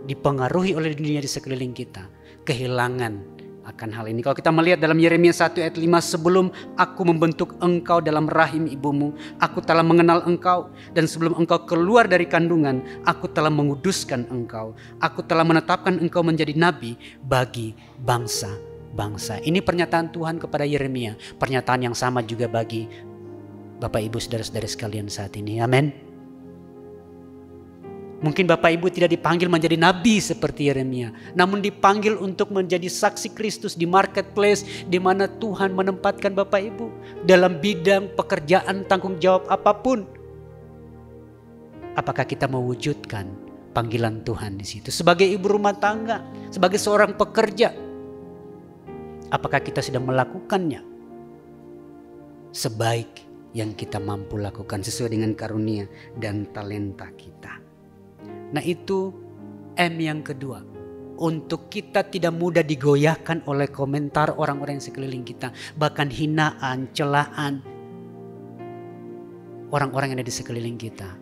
dipengaruhi oleh dunia di sekeliling kita, kehilangan akan hal ini. Kalau kita melihat dalam Yeremia 1 ayat 5, sebelum aku membentuk engkau dalam rahim ibumu, aku telah mengenal engkau, dan sebelum engkau keluar dari kandungan, aku telah menguduskan engkau. Aku telah menetapkan engkau menjadi nabi bagi bangsa-bangsa. Ini pernyataan Tuhan kepada Yeremia, pernyataan yang sama juga bagi Bapak Ibu saudara-saudara sekalian saat ini. Amin. Mungkin Bapak Ibu tidak dipanggil menjadi nabi seperti Yeremia, namun dipanggil untuk menjadi saksi Kristus di marketplace di mana Tuhan menempatkan Bapak Ibu dalam bidang pekerjaan tanggung jawab apapun. Apakah kita mewujudkan panggilan Tuhan di situ sebagai ibu rumah tangga, sebagai seorang pekerja? Apakah kita sudah melakukannya sebaik yang kita mampu lakukan sesuai dengan karunia dan talenta kita? Nah, itu M yang kedua. Untuk kita tidak mudah digoyahkan oleh komentar orang-orang yang sekeliling kita. Bahkan hinaan, celaan orang-orang yang ada di sekeliling kita.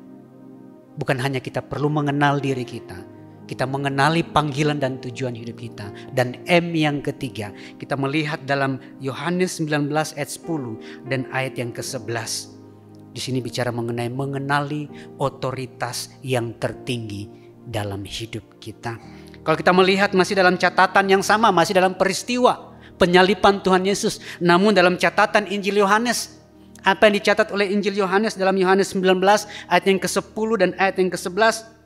Bukan hanya kita perlu mengenal diri kita. Kita mengenali panggilan dan tujuan hidup kita. Dan M yang ketiga, kita melihat dalam Yohanes 19 ayat 10 dan ayat yang ke-11. Di sini bicara mengenali otoritas yang tertinggi dalam hidup kita. Kalau kita melihat masih dalam catatan yang sama, masih dalam peristiwa penyaliban Tuhan Yesus. Namun dalam catatan Injil Yohanes, apa yang dicatat oleh Injil Yohanes dalam Yohanes 19 ayat yang ke-10 dan ayat yang ke-11.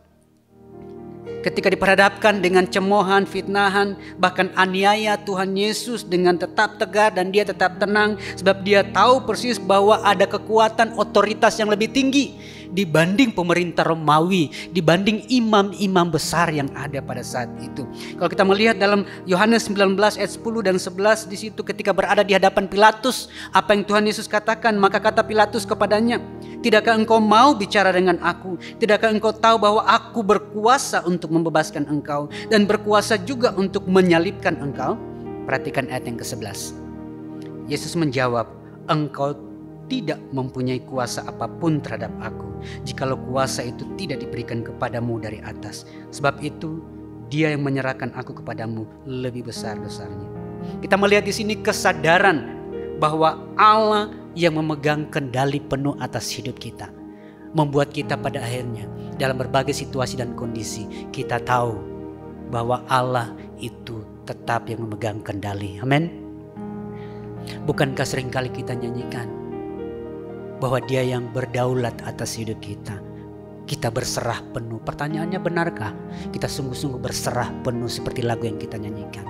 Ketika diperhadapkan dengan cemoohan, fitnahan, bahkan aniaya Tuhan Yesus dengan tetap tegar dan dia tetap tenang. Sebab dia tahu persis bahwa ada kekuatan otoritas yang lebih tinggi dibanding pemerintah Romawi, dibanding imam-imam besar yang ada pada saat itu. Kalau kita melihat dalam Yohanes 19 ayat 10 dan 11 di situ ketika berada di hadapan Pilatus, apa yang Tuhan Yesus katakan? Maka kata Pilatus kepadanya, "Tidakkah engkau mau bicara dengan aku? Tidakkah engkau tahu bahwa aku berkuasa untuk membebaskan engkau dan berkuasa juga untuk menyalibkan engkau?" Perhatikan ayat yang ke-11. Yesus menjawab, engkau tidak mempunyai kuasa apapun terhadap aku, jikalau kuasa itu tidak diberikan kepadamu dari atas. Sebab itu Dia yang menyerahkan aku kepadamu lebih besar-besarnya. Kita melihat di sini kesadaran bahwa Allah yang memegang kendali penuh atas hidup kita, membuat kita pada akhirnya dalam berbagai situasi dan kondisi kita tahu bahwa Allah itu tetap yang memegang kendali. Amin. Bukankah seringkali kita nyanyikan bahwa Dia yang berdaulat atas hidup kita? Kita berserah penuh. Pertanyaannya, benarkah kita sungguh-sungguh berserah penuh seperti lagu yang kita nyanyikan?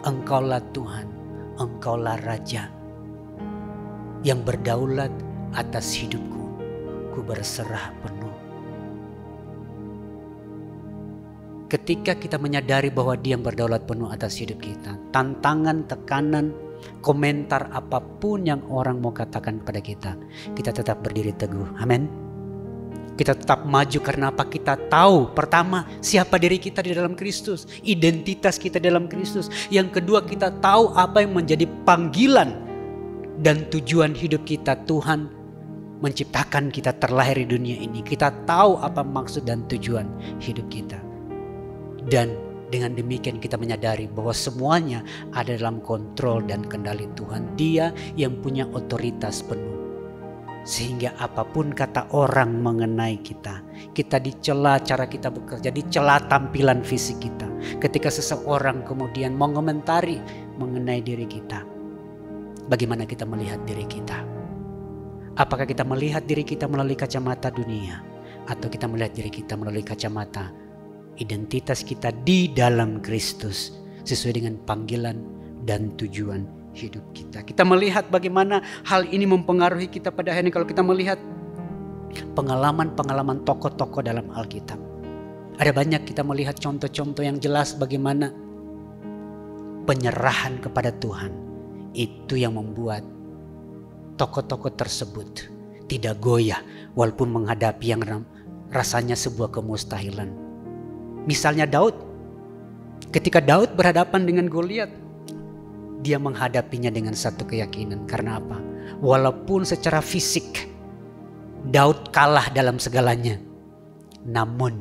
Engkaulah Tuhan, Engkaulah Raja yang berdaulat atas hidupku. Ku berserah penuh. Ketika kita menyadari bahwa Dia yang berdaulat penuh atas hidup kita, tantangan, tekanan, komentar apapun yang orang mau katakan kepada kita, kita tetap berdiri teguh. Amin. Kita tetap maju karena apa? Kita tahu pertama siapa diri kita di dalam Kristus, identitas kita dalam Kristus. Yang kedua, kita tahu apa yang menjadi panggilan dan tujuan hidup kita. Tuhan menciptakan kita terlahir di dunia ini. Kita tahu apa maksud dan tujuan hidup kita. Dan dengan demikian kita menyadari bahwa semuanya ada dalam kontrol dan kendali Tuhan. Dia yang punya otoritas penuh. Sehingga apapun kata orang mengenai kita, kita dicela cara kita bekerja, dicela tampilan fisik kita. Ketika seseorang kemudian mengomentari mengenai diri kita, bagaimana kita melihat diri kita? Apakah kita melihat diri kita melalui kacamata dunia, atau kita melihat diri kita melalui kacamata identitas kita di dalam Kristus sesuai dengan panggilan dan tujuan hidup kita? Kita melihat bagaimana hal ini mempengaruhi kita pada akhirnya kalau kita melihat pengalaman-pengalaman tokoh-tokoh dalam Alkitab. Ada banyak kita melihat contoh-contoh yang jelas bagaimana penyerahan kepada Tuhan itu yang membuat tokoh-tokoh tersebut tidak goyah walaupun menghadapi yang rasanya sebuah kemustahilan. Misalnya Daud. Ketika Daud berhadapan dengan Goliat, dia menghadapinya dengan satu keyakinan. Karena apa? Walaupun secara fisik Daud kalah dalam segalanya, namun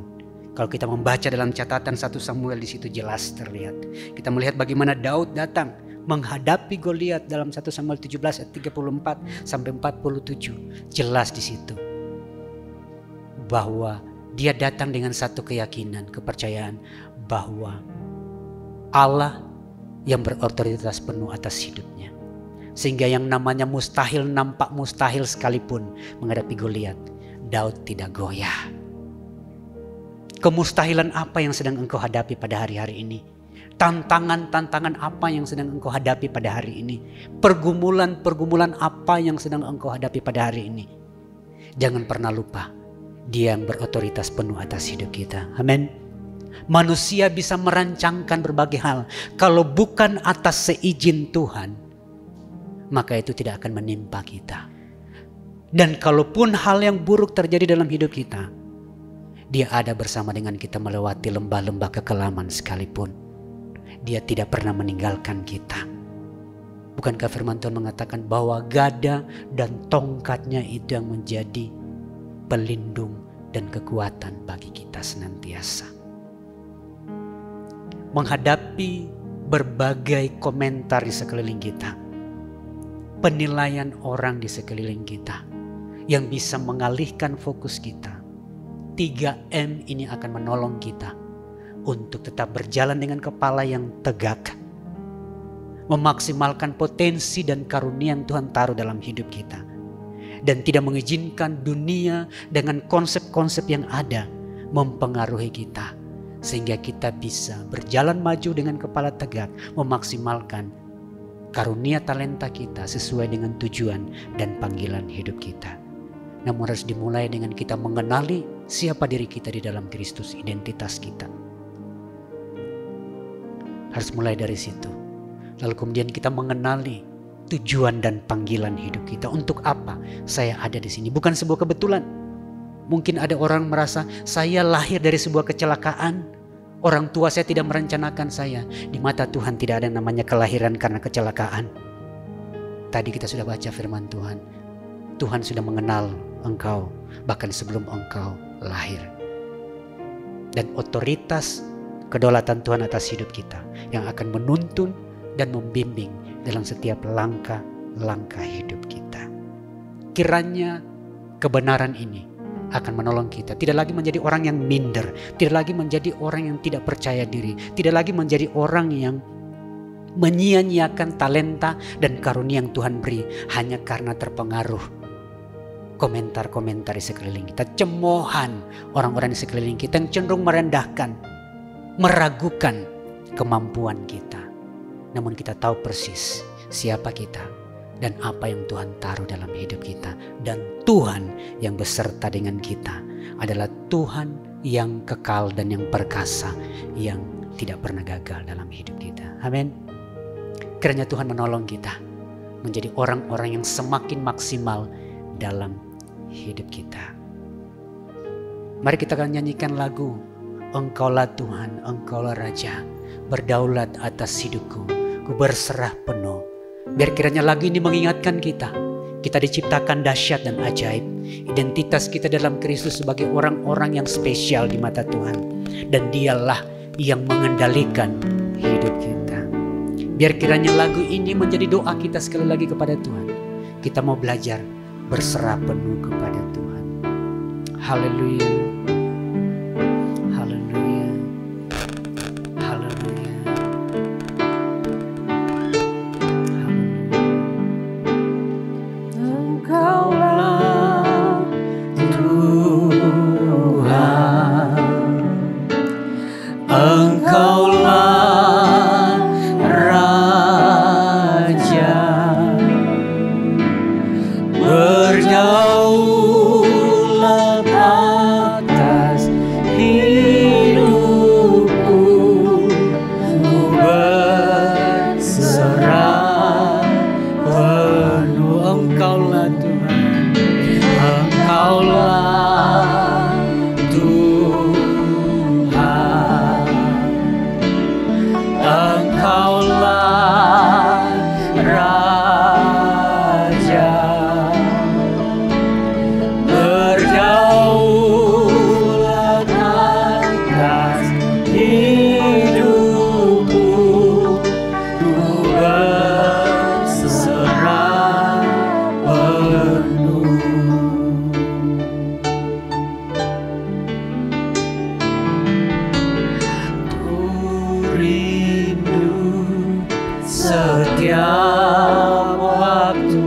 kalau kita membaca dalam catatan 1 Samuel, di situ jelas terlihat. Kita melihat bagaimana Daud datang menghadapi Goliat dalam 1 Samuel 17 ayat 34 sampai 47. Jelas di situ bahwa dia datang dengan satu keyakinan, kepercayaan bahwa Allah yang berotoritas penuh atas hidupnya. Sehingga yang namanya mustahil nampak mustahil sekalipun menghadapi Goliat, Daud tidak goyah. Kemustahilan apa yang sedang engkau hadapi pada hari-hari ini? Tantangan-tantangan apa yang sedang engkau hadapi pada hari ini? Pergumulan-pergumulan apa yang sedang engkau hadapi pada hari ini? Jangan pernah lupa, Dia yang berotoritas penuh atas hidup kita. Amin. Manusia bisa merancangkan berbagai hal. Kalau bukan atas seizin Tuhan, maka itu tidak akan menimpa kita. Dan kalaupun hal yang buruk terjadi dalam hidup kita, Dia ada bersama dengan kita melewati lembah-lembah kekelaman sekalipun. Dia tidak pernah meninggalkan kita. Bukankah firman Tuhan mengatakan bahwa gada dan tongkatnya itu yang menjadi pelindung dan kekuatan bagi kita senantiasa. Menghadapi berbagai komentar di sekeliling kita, penilaian orang di sekeliling kita yang bisa mengalihkan fokus kita, 3M ini akan menolong kita untuk tetap berjalan dengan kepala yang tegak, memaksimalkan potensi dan karunia yang Tuhan taruh dalam hidup kita, dan tidak mengizinkan dunia dengan konsep-konsep yang ada mempengaruhi kita, sehingga kita bisa berjalan maju dengan kepala tegak, memaksimalkan karunia talenta kita sesuai dengan tujuan dan panggilan hidup kita. Namun harus dimulai dengan kita mengenali siapa diri kita di dalam Kristus, identitas kita. Harus mulai dari situ. Lalu kemudian kita mengenali tujuan dan panggilan hidup kita. Untuk apa saya ada di sini? Bukan sebuah kebetulan. Mungkin ada orang merasa saya lahir dari sebuah kecelakaan. Orang tua saya tidak merencanakan saya. Di mata Tuhan tidak ada namanya kelahiran karena kecelakaan. Tadi kita sudah baca firman Tuhan. Tuhan sudah mengenal engkau bahkan sebelum engkau lahir. Dan otoritas kedaulatan Tuhan atas hidup kita yang akan menuntun dan membimbing dalam setiap langkah-langkah hidup kita. Kiranya kebenaran ini akan menolong kita. Tidak lagi menjadi orang yang minder. Tidak lagi menjadi orang yang tidak percaya diri. Tidak lagi menjadi orang yang menyia-nyiakan talenta dan karunia yang Tuhan beri hanya karena terpengaruh komentar-komentar di sekeliling kita. Cemoohan orang-orang di sekeliling kita yang cenderung merendahkan, meragukan kemampuan kita. Namun kita tahu persis siapa kita dan apa yang Tuhan taruh dalam hidup kita. Dan Tuhan yang beserta dengan kita adalah Tuhan yang kekal dan yang perkasa, yang tidak pernah gagal dalam hidup kita. Amin. Kiranya Tuhan menolong kita menjadi orang-orang yang semakin maksimal dalam hidup kita. Mari kita akan nyanyikan lagu Engkaulah Tuhan, Engkaulah Raja, berdaulat atas hidupku, ku berserah penuh. Biar kiranya lagu ini mengingatkan kita diciptakan dahsyat dan ajaib. Identitas kita dalam Kristus sebagai orang-orang yang spesial di mata Tuhan. Dan Dialah yang mengendalikan hidup kita. Biar kiranya lagu ini menjadi doa kita sekali lagi kepada Tuhan. Kita mau belajar berserah penuh kepada Tuhan. Haleluya. Haleluya. Haleluya. Engkaulah Tuhan, Engkaulah Raja, berdaulat atas hidupku, ku berserah penuh. Engkaulah Tuhan, Engkaulah Tuhan, Engkaulah Raja, berdaulat atas hidupku, ku berserah penuh. Ku rindu setiap waktu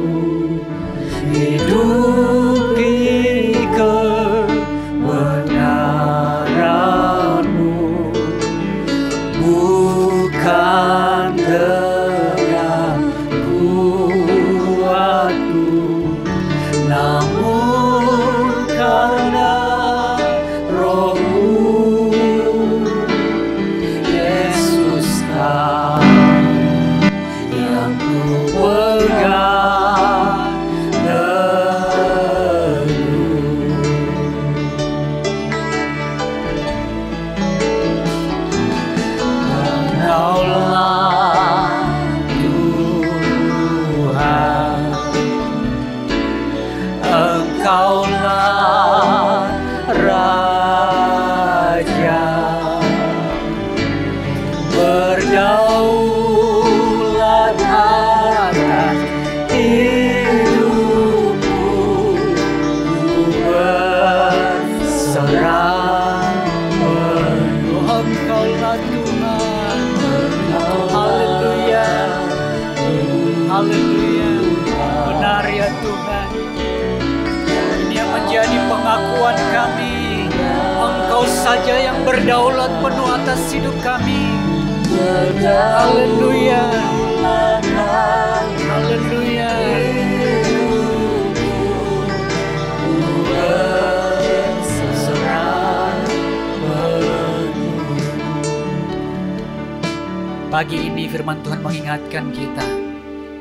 hidupi kebenaran-Mu, bukan dengan kuatku, namun karena Roh-Mu. Yesus, Kau yang ku pegang teguh. Engkaulah Tuhan, Engkaulah Raja, berdaulat atas hidupku, ku berserah penuh. Engkaulah Tuhan. Haleluya. Haleluya. Benar ya Tuhan. Ini yang menjadi pengakuan kami. Engkau saja yang berdaulat penuh atas hidup kami. Haleluya. Haleluya. Pagi ini firman Tuhan mengingatkan kita,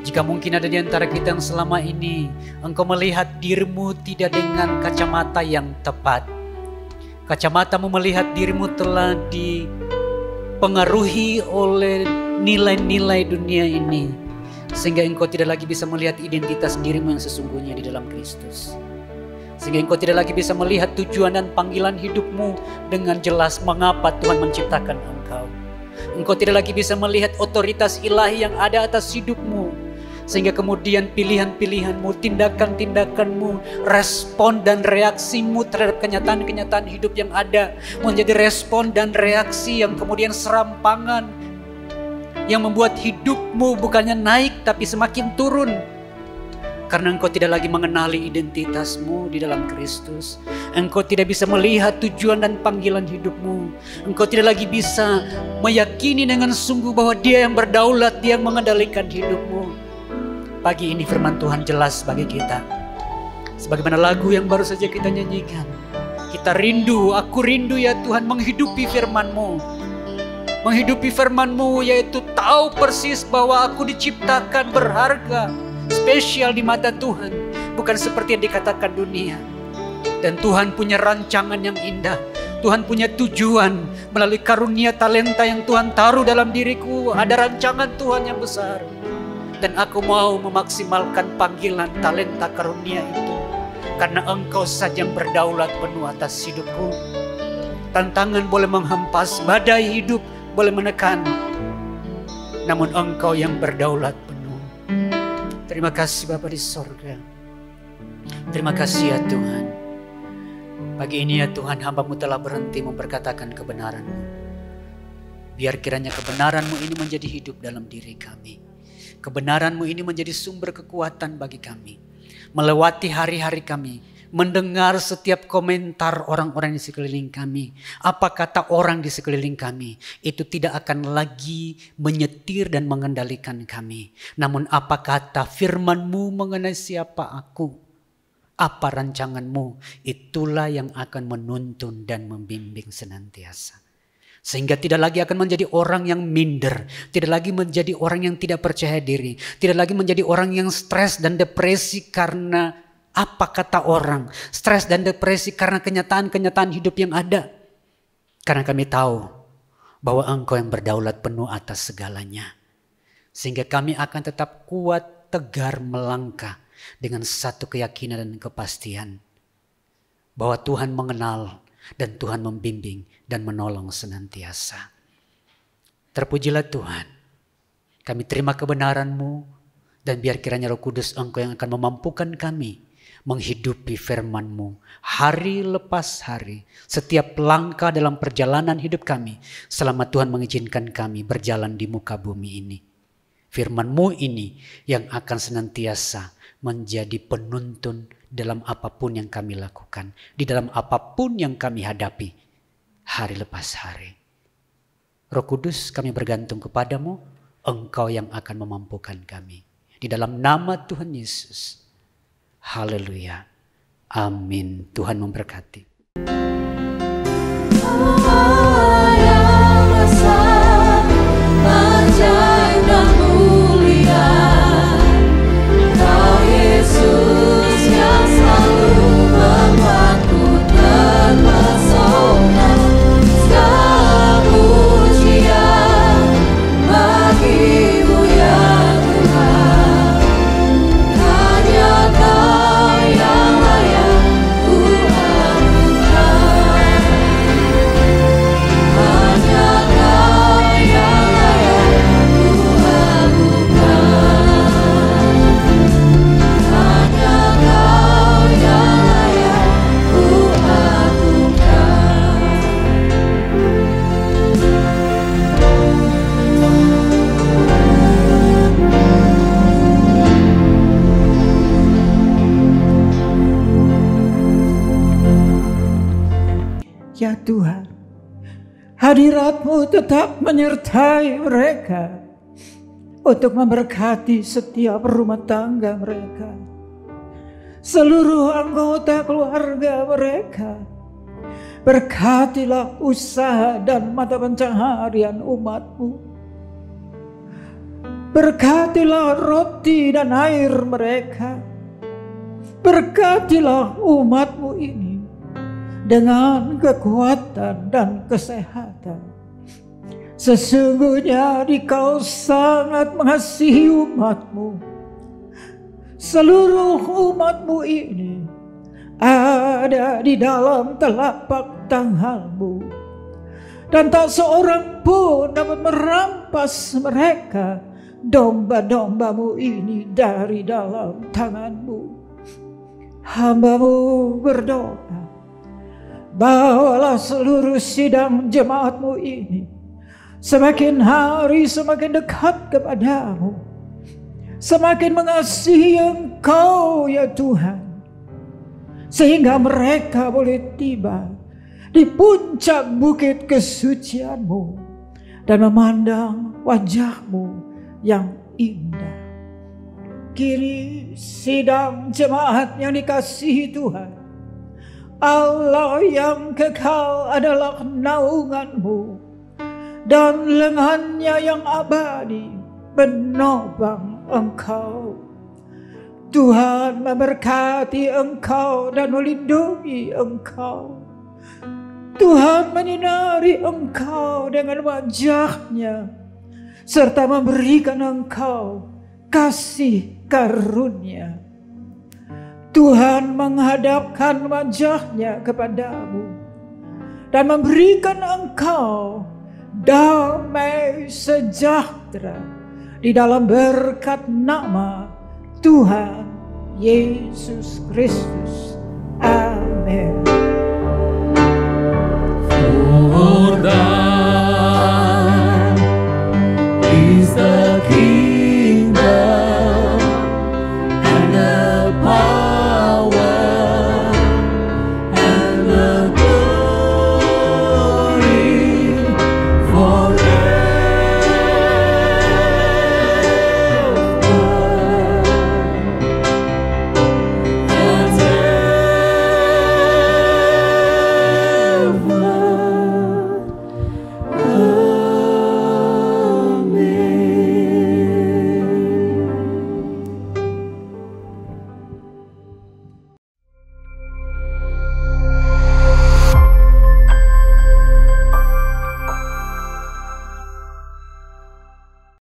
jika mungkin ada di antara kita yang selama ini engkau melihat dirimu tidak dengan kacamata yang tepat. Kacamatamu melihat dirimu telah dipengaruhi oleh nilai-nilai dunia ini. Sehingga engkau tidak lagi bisa melihat identitas dirimu yang sesungguhnya di dalam Kristus. Sehingga engkau tidak lagi bisa melihat tujuan dan panggilan hidupmu dengan jelas mengapa Tuhan menciptakan engkau. Engkau tidak lagi bisa melihat otoritas ilahi yang ada atas hidupmu. Sehingga kemudian pilihan-pilihanmu, tindakan-tindakanmu, respon dan reaksimu terhadap kenyataan-kenyataan hidup yang ada menjadi respon dan reaksi yang kemudian serampangan, yang membuat hidupmu bukannya naik tapi semakin turun. Karena engkau tidak lagi mengenali identitasmu di dalam Kristus. Engkau tidak bisa melihat tujuan dan panggilan hidupmu. Engkau tidak lagi bisa meyakini dengan sungguh bahwa Dia yang berdaulat, Dia yang mengendalikan hidupmu. Pagi ini firman Tuhan jelas bagi kita. Sebagaimana lagu yang baru saja kita nyanyikan. Kita rindu, aku rindu ya Tuhan menghidupi firman-Mu. Menghidupi firman-Mu yaitu tahu persis bahwa aku diciptakan berharga, spesial di mata Tuhan, bukan seperti yang dikatakan dunia. Dan Tuhan punya rancangan yang indah. Tuhan punya tujuan melalui karunia talenta yang Tuhan taruh dalam diriku. Ada rancangan Tuhan yang besar. Dan aku mau memaksimalkan panggilan talenta karunia itu. Karena Engkau saja yang berdaulat penuh atas hidupku. Tantangan boleh menghempas, badai hidup boleh menekan. Namun Engkau yang berdaulat penuh. Terima kasih Bapa di sorga. Terima kasih ya Tuhan. Pagi ini ya Tuhan, hamba-Mu telah berhenti memperkatakan kebenaran-Mu. Biar kiranya kebenaran-Mu ini menjadi hidup dalam diri kami. Kebenaran-Mu ini menjadi sumber kekuatan bagi kami. Melewati hari-hari kami. Mendengar setiap komentar orang-orang di sekeliling kami. Apa kata orang di sekeliling kami. Itu tidak akan lagi menyetir dan mengendalikan kami. Namun apa kata firman-Mu mengenai siapa aku. Apa rancangan-Mu. Itulah yang akan menuntun dan membimbing senantiasa. Sehingga tidak lagi akan menjadi orang yang minder. Tidak lagi menjadi orang yang tidak percaya diri. Tidak lagi menjadi orang yang stres dan depresi karena apa kata orang. Stres dan depresi karena kenyataan-kenyataan hidup yang ada. Karena kami tahu bahwa Engkau yang berdaulat penuh atas segalanya. Sehingga kami akan tetap kuat, tegar melangkah dengan satu keyakinan dan kepastian. Bahwa Tuhan mengenal dan Tuhan membimbing dan menolong senantiasa. Terpujilah Tuhan. Kami terima kebenaran-Mu dan biar kiranya Roh Kudus Engkau yang akan memampukan kami menghidupi firman-Mu hari lepas hari. Setiap langkah dalam perjalanan hidup kami selama Tuhan mengizinkan kami berjalan di muka bumi ini. Firman-Mu ini yang akan senantiasa menjadi penuntun dalam apapun yang kami lakukan. Di dalam apapun yang kami hadapi hari lepas hari. Roh Kudus, kami bergantung kepadamu. Engkau yang akan memampukan kami. Di dalam nama Tuhan Yesus. Haleluya. Amin. Tuhan memberkati. Ya Tuhan, hadirat-Mu tetap menyertai mereka untuk memberkati setiap rumah tangga mereka, seluruh anggota keluarga mereka. Berkatilah usaha dan mata pencaharian umat-Mu. Berkatilah roti dan air mereka. Berkatilah umat-Mu ini dengan kekuatan dan kesehatan. Sesungguhnya Dikau sangat mengasihi umat-Mu. Seluruh umat-Mu ini ada di dalam telapak tangan-Mu, dan tak seorang pun dapat merampas mereka, domba-domba-Mu ini, dari dalam tangan-Mu. Hamba-Mu berdoa, bawalah seluruh sidang jemaat-Mu ini semakin hari semakin dekat kepadamu, semakin mengasihi Engkau ya Tuhan, sehingga mereka boleh tiba di puncak bukit kesucian-Mu dan memandang wajah-Mu yang indah. Kini sidang jemaat yang dikasihi Tuhan, Allah yang kekal adalah naungan-Mu, dan lengannya yang abadi menopang Engkau. Tuhan memberkati Engkau dan melindungi Engkau. Tuhan menyinari Engkau dengan wajah-Nya, serta memberikan Engkau kasih karunia. Tuhan menghadapkan wajah-Nya kepadamu dan memberikan Engkau damai sejahtera di dalam berkat nama Tuhan Yesus Kristus. Amin.